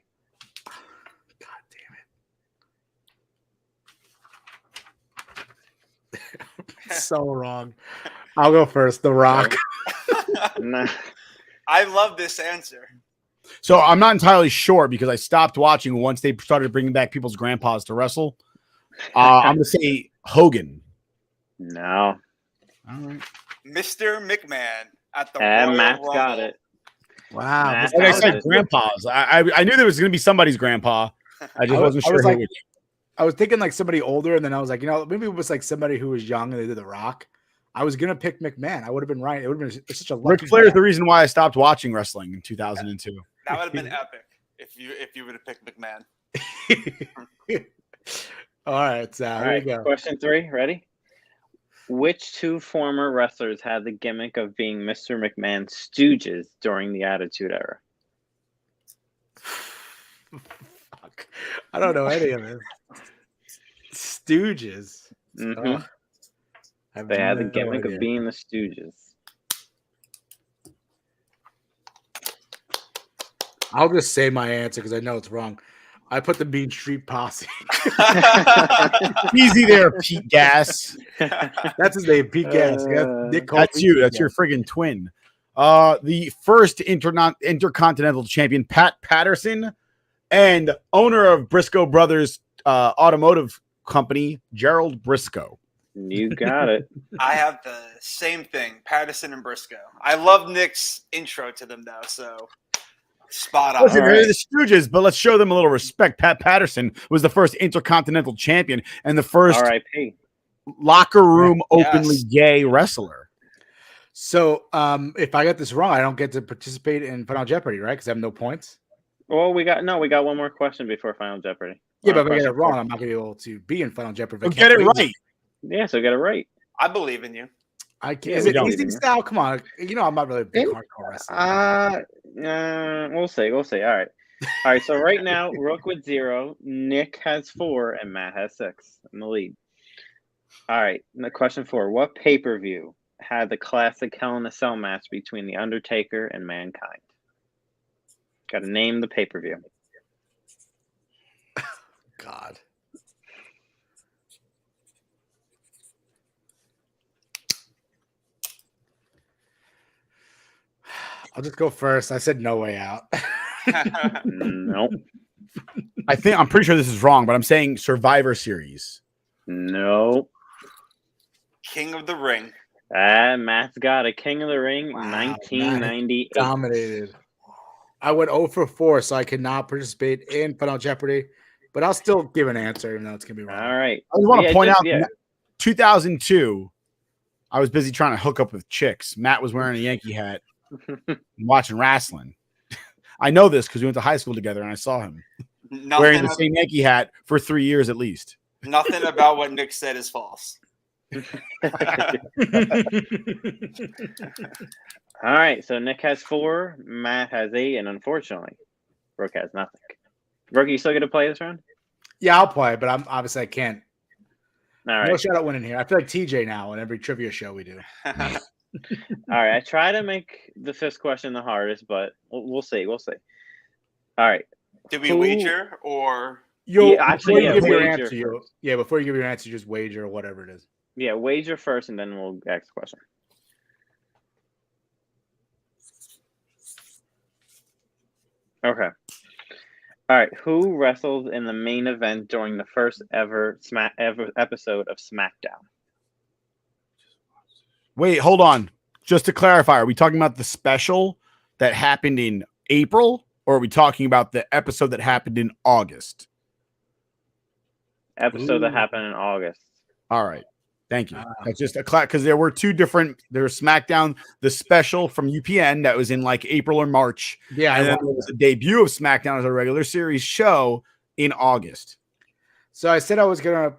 So wrong. I'll go first. The Rock. Nah. I love this answer. So I'm not entirely sure because I stopped watching once they started bringing back people's grandpas to wrestle. I'm going to say Hogan. No. All right. Mr. McMahon at the Royal Matt's Rumble. got it. Wow. Matt Like I got said, it. grandpas. I knew there was going to be somebody's grandpa. I just wasn't sure. I was thinking like somebody older, and then I was like, maybe it was like somebody who was young and they did The Rock. I was gonna pick McMahon. I would have been right. It would have been such a Ric lucky Flair is guess. the reason why I stopped watching wrestling in 2002. That would have been epic if you would have picked McMahon. All right, Sal. All Here right, we go. question 3. Ready? Which 2 former wrestlers had the gimmick of being Mr. McMahon's stooges during the Attitude Era? Fuck. I don't know any of it. Stooges. Mhm. They had the gimmick of being the Stooges. I'll just say my answer because I know it's wrong. I put the Mean Street Posse. Easy there, Pete Gas. That's his name, Pete Gas. Nick That's you. That's your friggin' twin. The first intercontinental champion, Pat Patterson, and owner of Briscoe Brothers Automotive Company, Gerald Briscoe. You got it. I have the same thing, Patterson and Briscoe. I love Nick's intro to them though, so spot on. Listen, they're the Stooges, but let's show them a little respect. Pat Patterson was the first intercontinental champion and the first R.I.P. locker room openly gay wrestler. So, if I got this wrong, I don't get to participate in Final Jeopardy, right? Because I have no points. Well, we got one more question before Final Jeopardy. Yeah, but if I Final get it question wrong, 4. I'm not going to be able to be in Final Jeopardy. So get it right. Yeah, so get it right. I believe in you. I can't. Yeah, Is we it don't easy believe in you. style? Come on. I'm not really a big hardcore wrestler. We'll see. All right. So right now, Rook with 0, Nick has 4, and Matt has 6 in the lead. All right. Now, question 4: what pay-per-view had the classic Hell in a Cell match between The Undertaker and Mankind? Got to name the pay-per-view. God. I'll just go first. I said No Way Out. Nope. I'm pretty sure this is wrong, but I'm saying Survivor Series. Nope. King of the Ring. Matt's got a King of the Ring, 1998. Dominated. I went 0 for 4, so I could not participate in Final Jeopardy, but I'll still give an answer, even though it's going to be wrong. All right. I just want to point out, 2002, I was busy trying to hook up with chicks. Matt was wearing a Yankee hat and watching wrestling. I know this because we went to high school together and I saw him wearing the same Yankee hat for 3 years at least. Nothing about what Nick said is false. All right, so Nick has 4, Matt has 8, and unfortunately, Rook has nothing. Rook, you still get to play this round? Yeah, I'll play, but obviously I can't. All right. No shout out winning here. I feel like TJ now in every trivia show we do. All right, I try to make the 5th question the hardest, but we'll see. All right. Did we wager or? Before you give wager your answer, first. before you give your answer, just wager or whatever it is. Yeah, wager first, and then we'll ask the question. Okay. All right. Who wrestled in the main event during the first ever episode of SmackDown? Wait, hold on. Just to clarify, are we talking about the special that happened in April, or are we talking about the episode that happened in August? Episode that happened in August. All right. Thank you. That's just a because there were two different. There's SmackDown, the special from UPN that was in like April or March. Yeah, and then there was a debut of SmackDown as a regular series show in August. So I said I was gonna,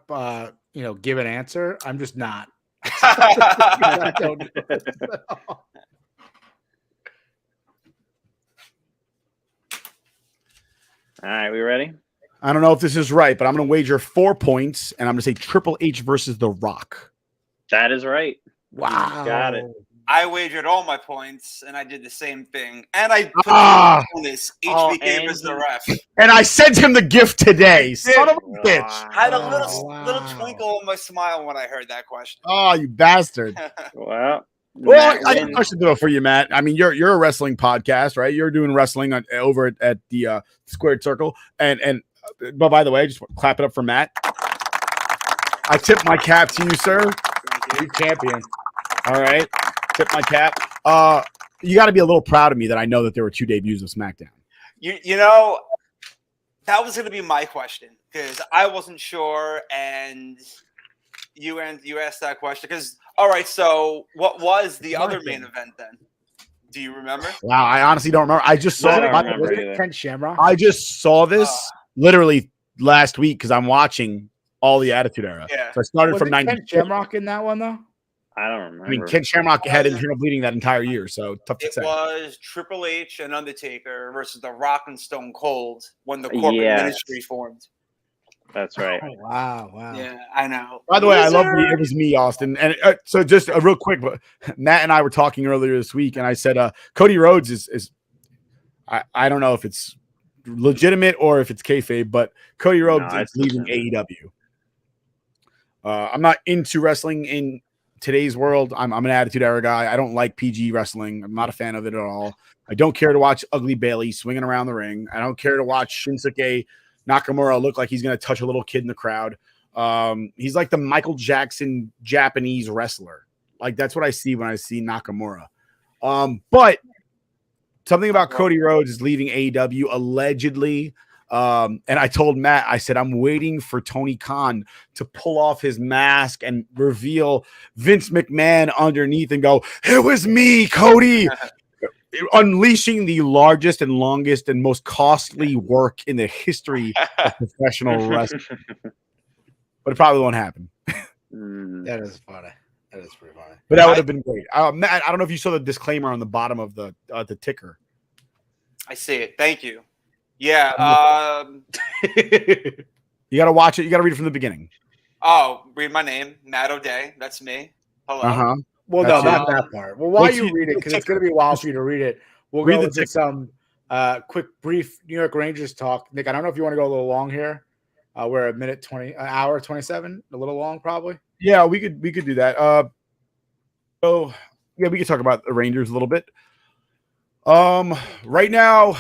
give an answer. I'm just not. I don't know. All right, we ready? I don't know if this is right, but I'm going to wager 4 points, and I'm going to say Triple H versus The Rock. That is right. Wow. Got it. I wagered all my points, and I did the same thing. And I put on this HBK was the ref. And I sent him the gift today. Son of a bitch. I had a little twinkle in my smile when I heard that question. Oh, you bastard. Well, I have a question though for you, Matt. I mean, you're a wrestling podcast, right? You're doing wrestling over at the Squared Circle, and but by the way, just clap it up for Matt. I tip my cap to you, sir. You champion. All right, tip my cap. You got to be a little proud of me that I know that there were 2 debuts of SmackDown. You know, that was going to be my question because I wasn't sure, and you asked that question because. All right, so what was the other main event then? Do you remember? Wow, I honestly don't remember. I just saw Ken Shamrock. I just saw this literally last week because I'm watching all the Attitude Era. Yeah. So I started from 90. Ken Shamrock in that one though. I don't remember. I mean, Ken Shamrock had internal bleeding that entire year, so tough to It say. was Triple H and Undertaker versus The Rock and Stone Cold when the corporate ministry formed. That's right. Oh, wow. Yeah, I know. By the way, I love it was me, Austin. And so just real quick, but Matt and I were talking earlier this week, and I said Cody Rhodes is I don't know if it's legitimate or if it's kayfabe, but Cody Rhodes is leaving AEW. I'm not into wrestling in today's world. I'm an Attitude Era guy. I don't like PG wrestling. I'm not a fan of it at all. I don't care to watch Ugly Bailey swinging around the ring. I don't care to watch Shinsuke Nakamura look like he's going to touch a little kid in the crowd. He's like the Michael Jackson Japanese wrestler. Like that's what I see when I see Nakamura. But something about Cody Rhodes is leaving AEW allegedly. And I told Matt, I said, I'm waiting for Tony Khan to pull off his mask and reveal Vince McMahon underneath and go, it was me, Cody. Unleashing the largest and longest and most costly work in the history of professional wrestling. But it probably won't happen. That is funny. That is pretty funny. But that would have been great. Matt, I don't know if you saw the disclaimer on the bottom of the ticker. I see it. Thank you. Yeah. You got to watch it. You got to read it from the beginning. Oh, read my name, Matt O'Day. That's me. Hello. Uh-huh. Well, no, not that part. Well, while you read it, because it's going to be a while for you to read it, we'll go into some quick, brief New York Rangers talk. Nick, I don't know if you want to go a little long here. We're an hour 27, a little long probably. Yeah, we could do that. So yeah, we could talk about the Rangers a little bit. Right now,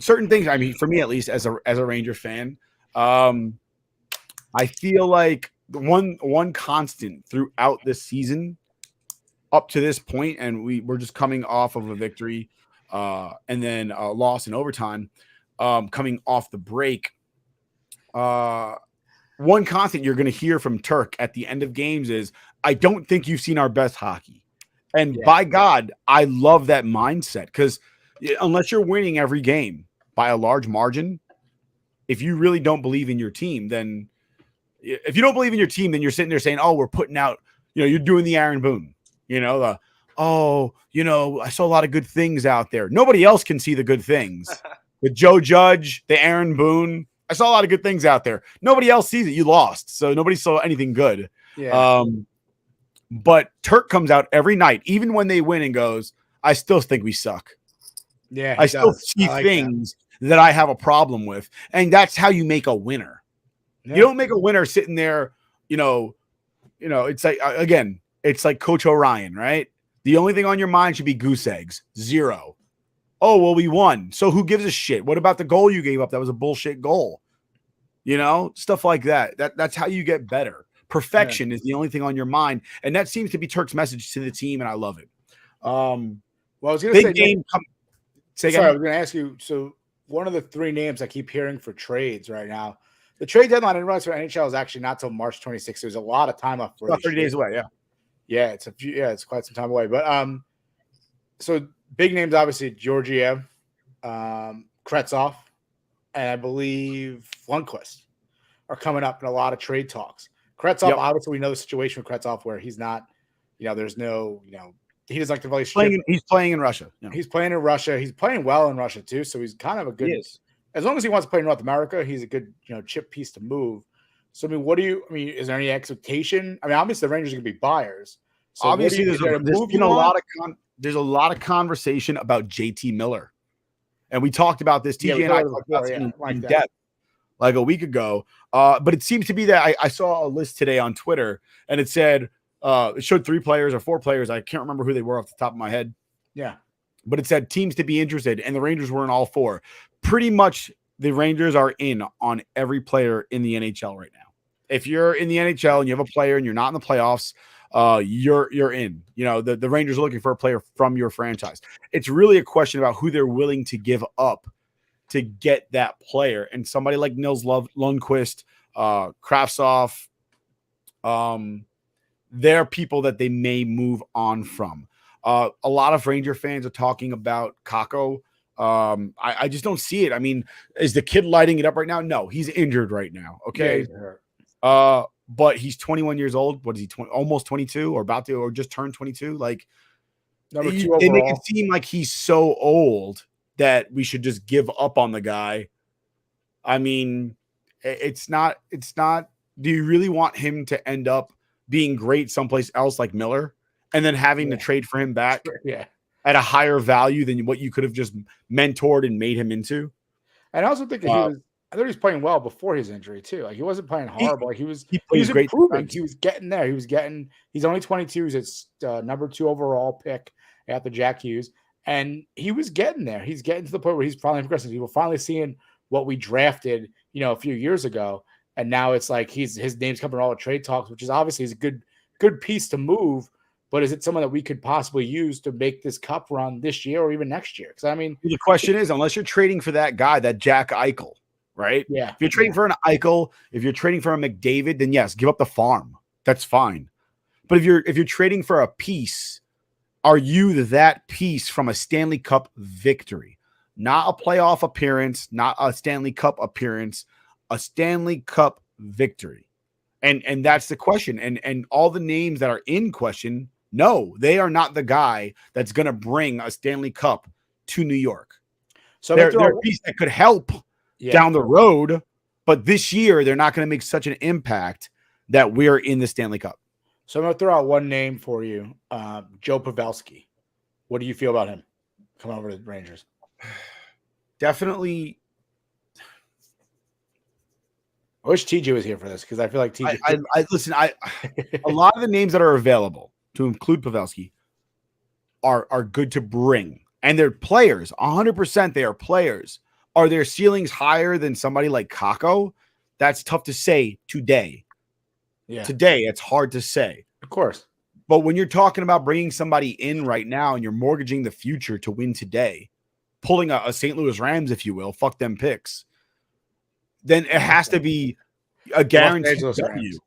certain things. I mean, for me at least, as a Ranger fan, I feel like the one constant throughout this season, up to this point, and we're just coming off of a victory, and then a loss in overtime, coming off the break. One constant you're going to hear from Turk at the end of games is, I don't think you've seen our best hockey. And by God, I love that mindset, because unless you're winning every game by a large margin, if you really don't believe in your team, then if you don't believe in your team, then you're sitting there saying, oh, we're putting out, you're doing the Aaron Boone, I saw a lot of good things out there. Nobody else can see the good things. The Joe Judge, the Aaron Boone, I saw a lot of good things out there. Nobody else sees it. You lost. So nobody saw anything good. Yeah. But Turk comes out every night, even when they win, and goes, I still think we suck. Yeah. I still see things that I have a problem with. And that's how you make a winner. Yeah. You don't make a winner sitting there, it's like, again, it's like Coach Orion, right? The only thing on your mind should be goose eggs. 0. Oh, well, we won. So who gives a shit? What about the goal you gave up? That was a bullshit goal. Stuff like that. That's how you get better. Perfection is the only thing on your mind. And that seems to be Turk's message to the team, and I love it. Well, I was going to say, I was going to ask you, so one of the 3 names I keep hearing for trades right now, the trade deadline I didn't realize for NHL is actually not till March 26th. There's a lot of time left for about 30 days away, yeah. Yeah, it's quite some time away. But so big names, obviously, Georgiev, Kretsov, and I believe Lundqvist are coming up in a lot of trade talks. Kretsov, obviously, we know the situation with Kretsov where he's not, there's no, he doesn't like to really strip. He's playing in Russia. He's playing in Russia. He's playing well in Russia, too. So he's kind of a good, as long as he wants to play in North America, he's a good, chip piece to move. So, is there any expectation? I mean, obviously, the Rangers are going to be buyers. So what do obviously, you- is there a there's move been you a lot want? of there's a lot of conversation about JT Miller, and we talked about this. Yeah, TJ we and I talked talked before, about this yeah, in, like in that. depth like a week ago. But it seems to be that I saw a list today on Twitter, and it said it showed 3 players or 4 players. I can't remember who they were off the top of my head. Yeah. But it said teams to be interested, and the Rangers were in all 4. Pretty much the Rangers are in on every player in the NHL right now. If you're in the NHL and you have a player and you're not in the playoffs, you're in. You know, the Rangers are looking for a player from your franchise. It's really a question about who they're willing to give up to get that player. And somebody like Nils Lundqvist, Kravtsov, they're people that they may move on from. A lot of Ranger fans are talking about Kakko. I just don't see it. I mean, is the kid lighting it up right now? No, he's injured right now. Okay. Yeah, But he's 21 years old. What is he? Almost 22 or about to, or just turned 22. Like, Number 2 they make overall. it seem like he's so old that we should just give up on the guy. I mean, it's not. Do you really want him to end up being great someplace else like Miller, and then having to trade for him back at a higher value than what you could have just mentored and made him into? And I also think that I thought he was playing well before his injury too. Like he wasn't playing horrible. Like he was great improving. defense. He was getting there. He's only 22. He's number 2 overall pick after Jack Hughes. And he was getting there. He's getting to the point where he's finally progressing. We're finally seeing what we drafted, a few years ago. And now it's like his name's coming all the trade talks, which is obviously a good piece to move. But is it someone that we could possibly use to make this cup run this year or even next year? Because I mean, the question is, unless you're trading for that guy, that Jack Eichel, right? Yeah. If you're trading for an Eichel, if you're trading for a McDavid, then yes, give up the farm. That's fine. But if you're trading for a piece, are you that piece from a Stanley Cup victory? Not a playoff appearance, not a Stanley Cup appearance, a Stanley Cup victory. And that's the question. And all the names that are in question, no, they are not the guy that's going to bring a Stanley Cup to New York. So they're a piece that could help down the road, but this year they're not going to make such an impact that we're in the Stanley Cup. So I'm going to throw out one name for you, Joe Pavelski. What do you feel about him coming over to the Rangers? Definitely. I wish TJ was here for this because I feel like TJ. Listen. A lot of the names that are available, to include Pavelski, are good to bring, and they're players. 100%, they are players. Are their ceilings higher than somebody like Kakko? That's tough to say today. Yeah, today it's hard to say, of course. But when you're talking about bringing somebody in right now and you're mortgaging the future to win today, pulling a St. Louis Rams, if you will, fuck them picks, then it has to be a guaranteed W.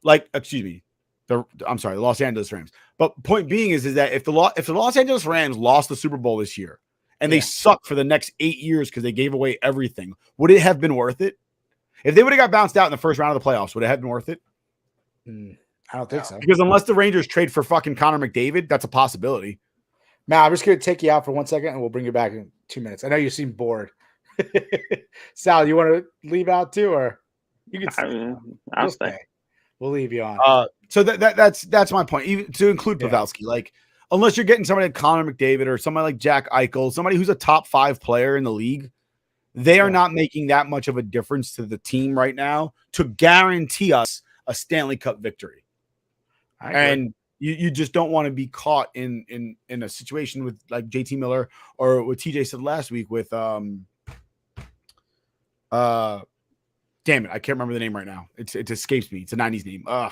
Like, excuse me, the Los Angeles Rams. But point being is that if the Los Angeles Rams lost the Super Bowl this year and they suck for the next 8 years because they gave away everything, would it have been worth it? If they would have got bounced out in the first round of the playoffs, would it have been worth it? I don't think so. Because unless the Rangers trade for fucking Connor McDavid, that's a possibility. Matt, I'm just going to take you out for 1 second and we'll bring you back in 2 minutes. I know you seem bored. Sal, you want to leave out too, or you can I'll stay. We'll leave you on. So that's my point. Even to include Pavelski, like unless you're getting somebody like Connor McDavid or somebody like Jack Eichel, somebody who's a top 5 player in the league, they are not making that much of a difference to the team right now to guarantee us a Stanley Cup victory. And you just don't want to be caught in a situation with like JT Miller or what TJ said last week with damn it, I can't remember the name right now. It escapes me. It's a 90s name. I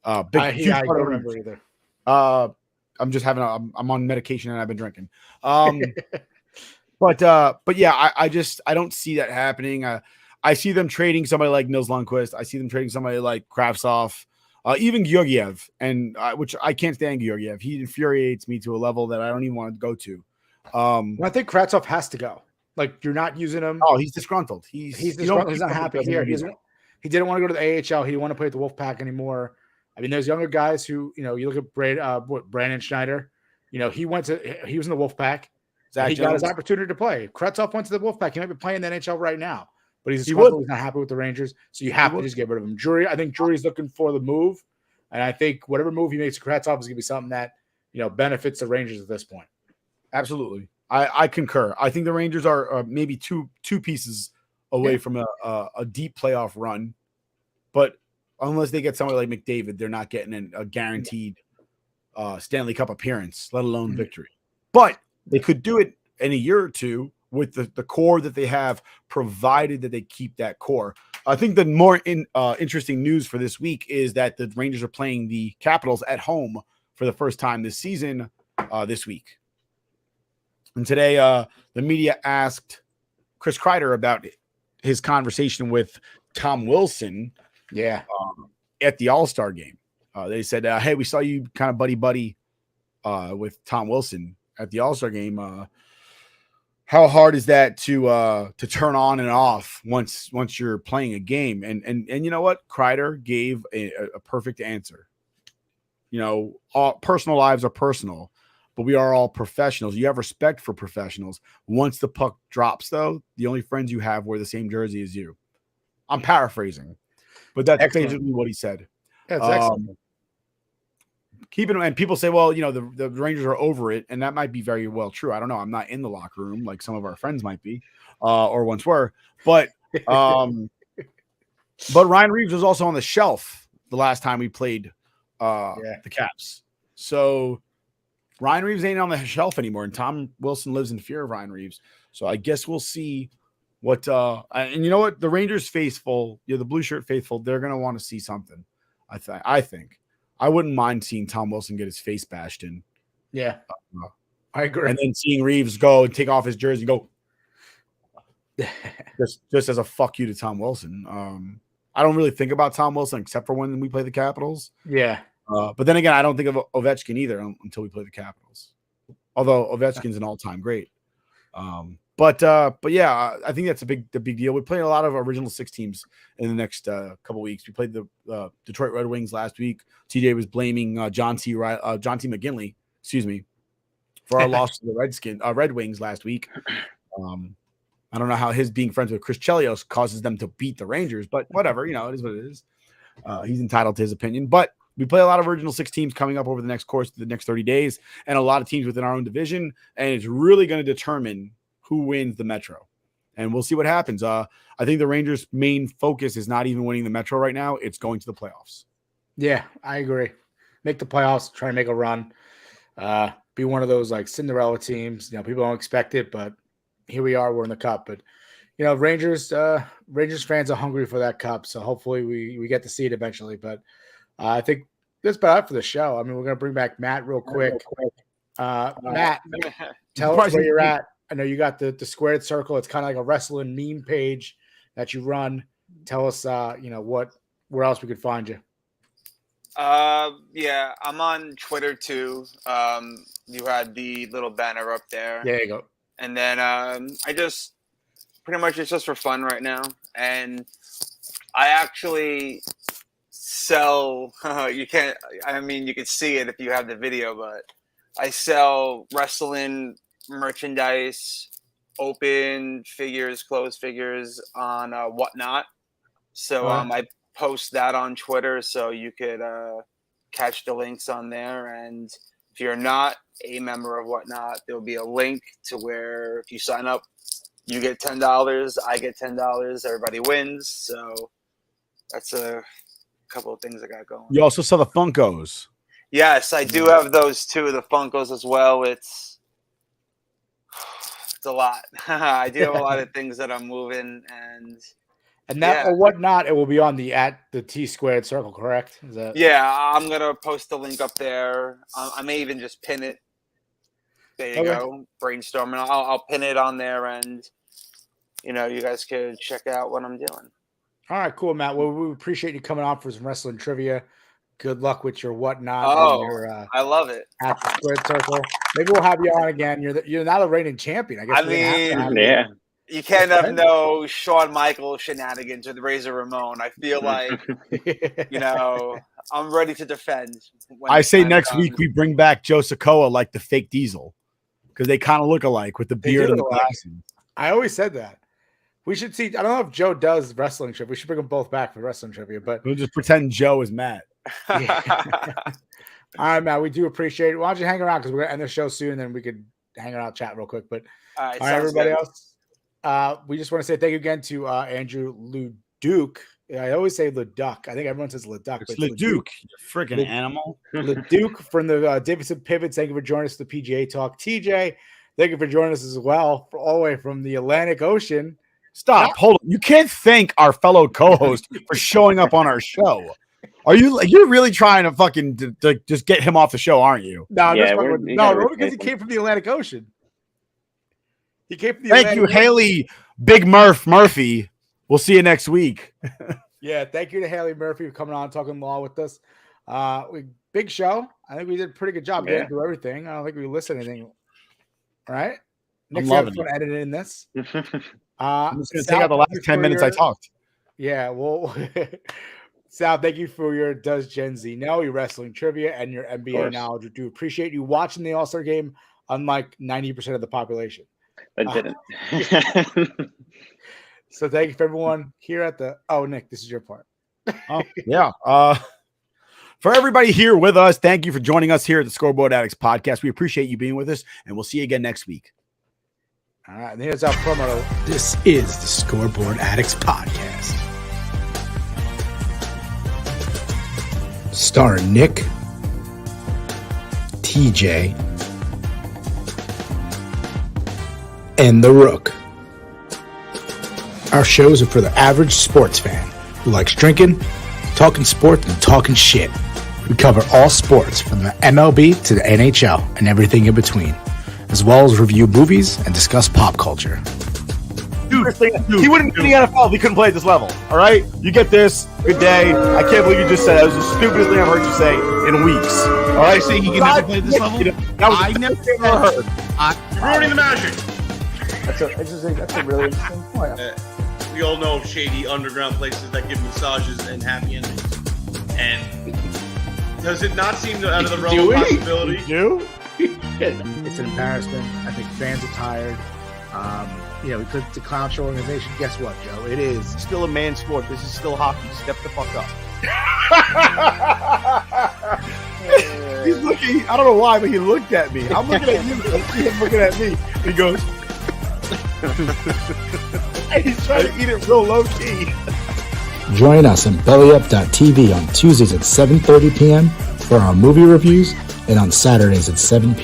don't remember either. I'm just having I'm on medication and I've been drinking. But yeah, I don't see that happening. I see them trading somebody like Nils Lundqvist. I see them trading somebody like Kravtsov, even Georgiev, and which I can't stand Georgiev. He infuriates me to a level that I don't even want to go to. I think Kravtsov has to go. Like you're not using him. Oh, he's disgruntled. He's disgruntled. He's not happy here. He didn't want to go to the AHL. He didn't want to play at the Wolfpack anymore. I mean, there's younger guys who, you look at Brandon Schneider. He was in the Wolfpack. He got his opportunity to play. Kravtsov went to the Wolfpack. He might be playing the NHL right now, but he's not happy with the Rangers. So you have to just get rid of him. I think Drury's looking for the move. And I think whatever move he makes to Kratzhoff is going to be something that, benefits the Rangers at this point. Absolutely. I concur. I think the Rangers are maybe two pieces away from a deep playoff run. But unless they get somebody like McDavid, they're not getting a guaranteed Stanley Cup appearance, let alone victory. But they could do it in a year or two with the core that they have, provided that they keep that core. I think the more interesting news for this week is that the Rangers are playing the Capitals at home for the first time this season this week. And today, the media asked Chris Kreider about his conversation with Tom Wilson at the All-Star game. They said, hey, we saw you kind of buddy with Tom Wilson at the All-Star game. How hard is that to turn on and off once you're playing a game? And you know what? Kreider gave a perfect answer. All personal lives are personal, but we are all professionals. You have respect for professionals. Once the puck drops, though, the only friends you have wear the same jersey as you. I'm paraphrasing, but that's basically what he said. That's excellent. And people say, well, the Rangers are over it, and that might be very well true. I don't know. I'm not in the locker room like some of our friends might be, or once were. But Ryan Reeves was also on the shelf the last time we played the Caps. So Ryan Reeves ain't on the shelf anymore, and Tom Wilson lives in fear of Ryan Reeves. So I guess we'll see what. And you know what? The Rangers faithful, the blue shirt faithful, they're gonna want to see something. I think. I wouldn't mind seeing Tom Wilson get his face bashed in. Yeah, I agree. And then seeing Reeves go and take off his jersey and go just as a fuck you to Tom Wilson. I don't really think about Tom Wilson except for when we play the Capitals. Yeah. But then again, I don't think of Ovechkin either until we play the Capitals. Although Ovechkin's an all-time great. But yeah, I think that's the big deal. We're playing a lot of original six teams in the next couple weeks. We played the Detroit Red Wings last week. TJ was blaming John T. McGinley, for our loss to the Red Wings last week. I don't know how his being friends with Chris Chelios causes them to beat the Rangers, but whatever, it is what it is. He's entitled to his opinion. But we play a lot of original six teams coming up over the next 30 days, and a lot of teams within our own division, and it's really going to determine who wins the Metro. And we'll see what happens. I think the Rangers' main focus is not even winning the Metro right now. It's going to the playoffs. Yeah, I agree. Make the playoffs, try to make a run. Be one of those like Cinderella teams. People don't expect it, but here we are. We're in the cup. But, Rangers fans are hungry for that cup. So hopefully we get to see it eventually. But I think that's about it for the show. I mean, we're going to bring back Matt real quick. Matt, tell us where you're at. I know you got the squared circle. It's kind of like a wrestling meme page that you run. Tell us, where else we could find you. Yeah, I'm on Twitter too. You had the little banner up there. There you go. And then I just pretty much it's just for fun right now. And I actually sell. You can see it if you have the video, but I sell wrestling merchandise, open figures, closed figures on Whatnot. So I post that on Twitter, so you could catch the links on there. And if you're not a member of Whatnot, there'll be a link to where if you sign up, you get $10, I get $10, everybody wins. So that's a couple of things I got going. You also sell the Funkos. Yes, I do have those too, the Funkos as well. It's a lot. I do have a lot of things that I'm moving, and that or Whatnot, it will be on the T squared circle, correct? Yeah, I'm gonna post the link up there. I may even just pin it. There you go. Brainstorming. I'll pin it on there, and you guys could check out what I'm doing. All right, cool, Matt. Well, we appreciate you coming on for some wrestling trivia. Good luck with your Whatnot. Oh, I love it. At the squared circle. Maybe we'll have you on again. You're not a reigning champion. I guess. You can't have no Shawn Michaels shenanigans with Razor Ramon. I feel like, I'm ready to defend. I say next week we bring back Joe Sikoa like the fake Diesel, because they kind of look alike with the beard and the glasses. I always said that. We should see. I don't know if Joe does wrestling trivia. We should bring them both back for wrestling trivia, but we'll just pretend Joe is Matt. All right, Matt, we do appreciate it. Why don't you hang around because we're gonna end the show soon, and then we could hang around, chat real quick. But All right, everybody good. else. We just want to say thank you again to Andrew Leduc. I always say Leduc. I think everyone says Leduc. It's Leduc, you freaking animal. Leduc from the Davidson Pivots. Thank you for joining us for the PGA Talk. TJ, thank you for joining us as well, all the way from the Atlantic Ocean. Stop. Hold on. You can't thank our fellow co-host for showing up on our show. You're really trying to fucking to just get him off the show, aren't you? No, because he came from the Atlantic Ocean. He came from the Thank you, Haley Big Murphy. We'll see you next week. Yeah, thank you to Haley Murphy for coming on talking law with us. Big show. I think we did a pretty good job getting through everything. I don't think we listed anything. All right. Nick's having fun editing this. I'm just going to take out the last 10 minutes I talked. Yeah, well, Sal, thank you for your Does Gen Z Know, your wrestling trivia, and your NBA knowledge. We do appreciate you watching the All-Star game, unlike 90% of the population. I didn't. So thank you for everyone here at the – oh, Nick, this is your part. Oh, yeah. For everybody here with us, thank you for joining us here at the Scoreboard Addicts podcast. We appreciate you being with us, and we'll see you again next week. All right, and here's our promo. This is the Scoreboard Addicts podcast. Starring Nick, TJ, and the Rook. Our shows are for the average sports fan who likes drinking, talking sports, and talking shit. We cover all sports from the MLB to the NHL and everything in between, as well as review movies and discuss pop culture. Dude, he wouldn't be in the NFL if he couldn't play at this level. All right? You get this. Good day. I can't believe you just said that. It was the stupidest thing I've heard you say in weeks. All right? Saying he can never play at this level? I never heard. You're ruining the magic. That's a really interesting point. We all know of shady underground places that give massages and happy endings. And does it not seem out of the realm of possibility? It's an embarrassment. I think fans are tired. Because it's a clown show organization. Guess what, Joe? It is still a man's sport. This is still hockey. Step the fuck up. He's looking. I don't know why, but he looked at me. I'm looking at you. He's looking at me. He goes. He's trying to eat it real low key. Join us on BellyUp.tv on Tuesdays at 7:30 p.m. for our movie reviews and on Saturdays at 7 p.m.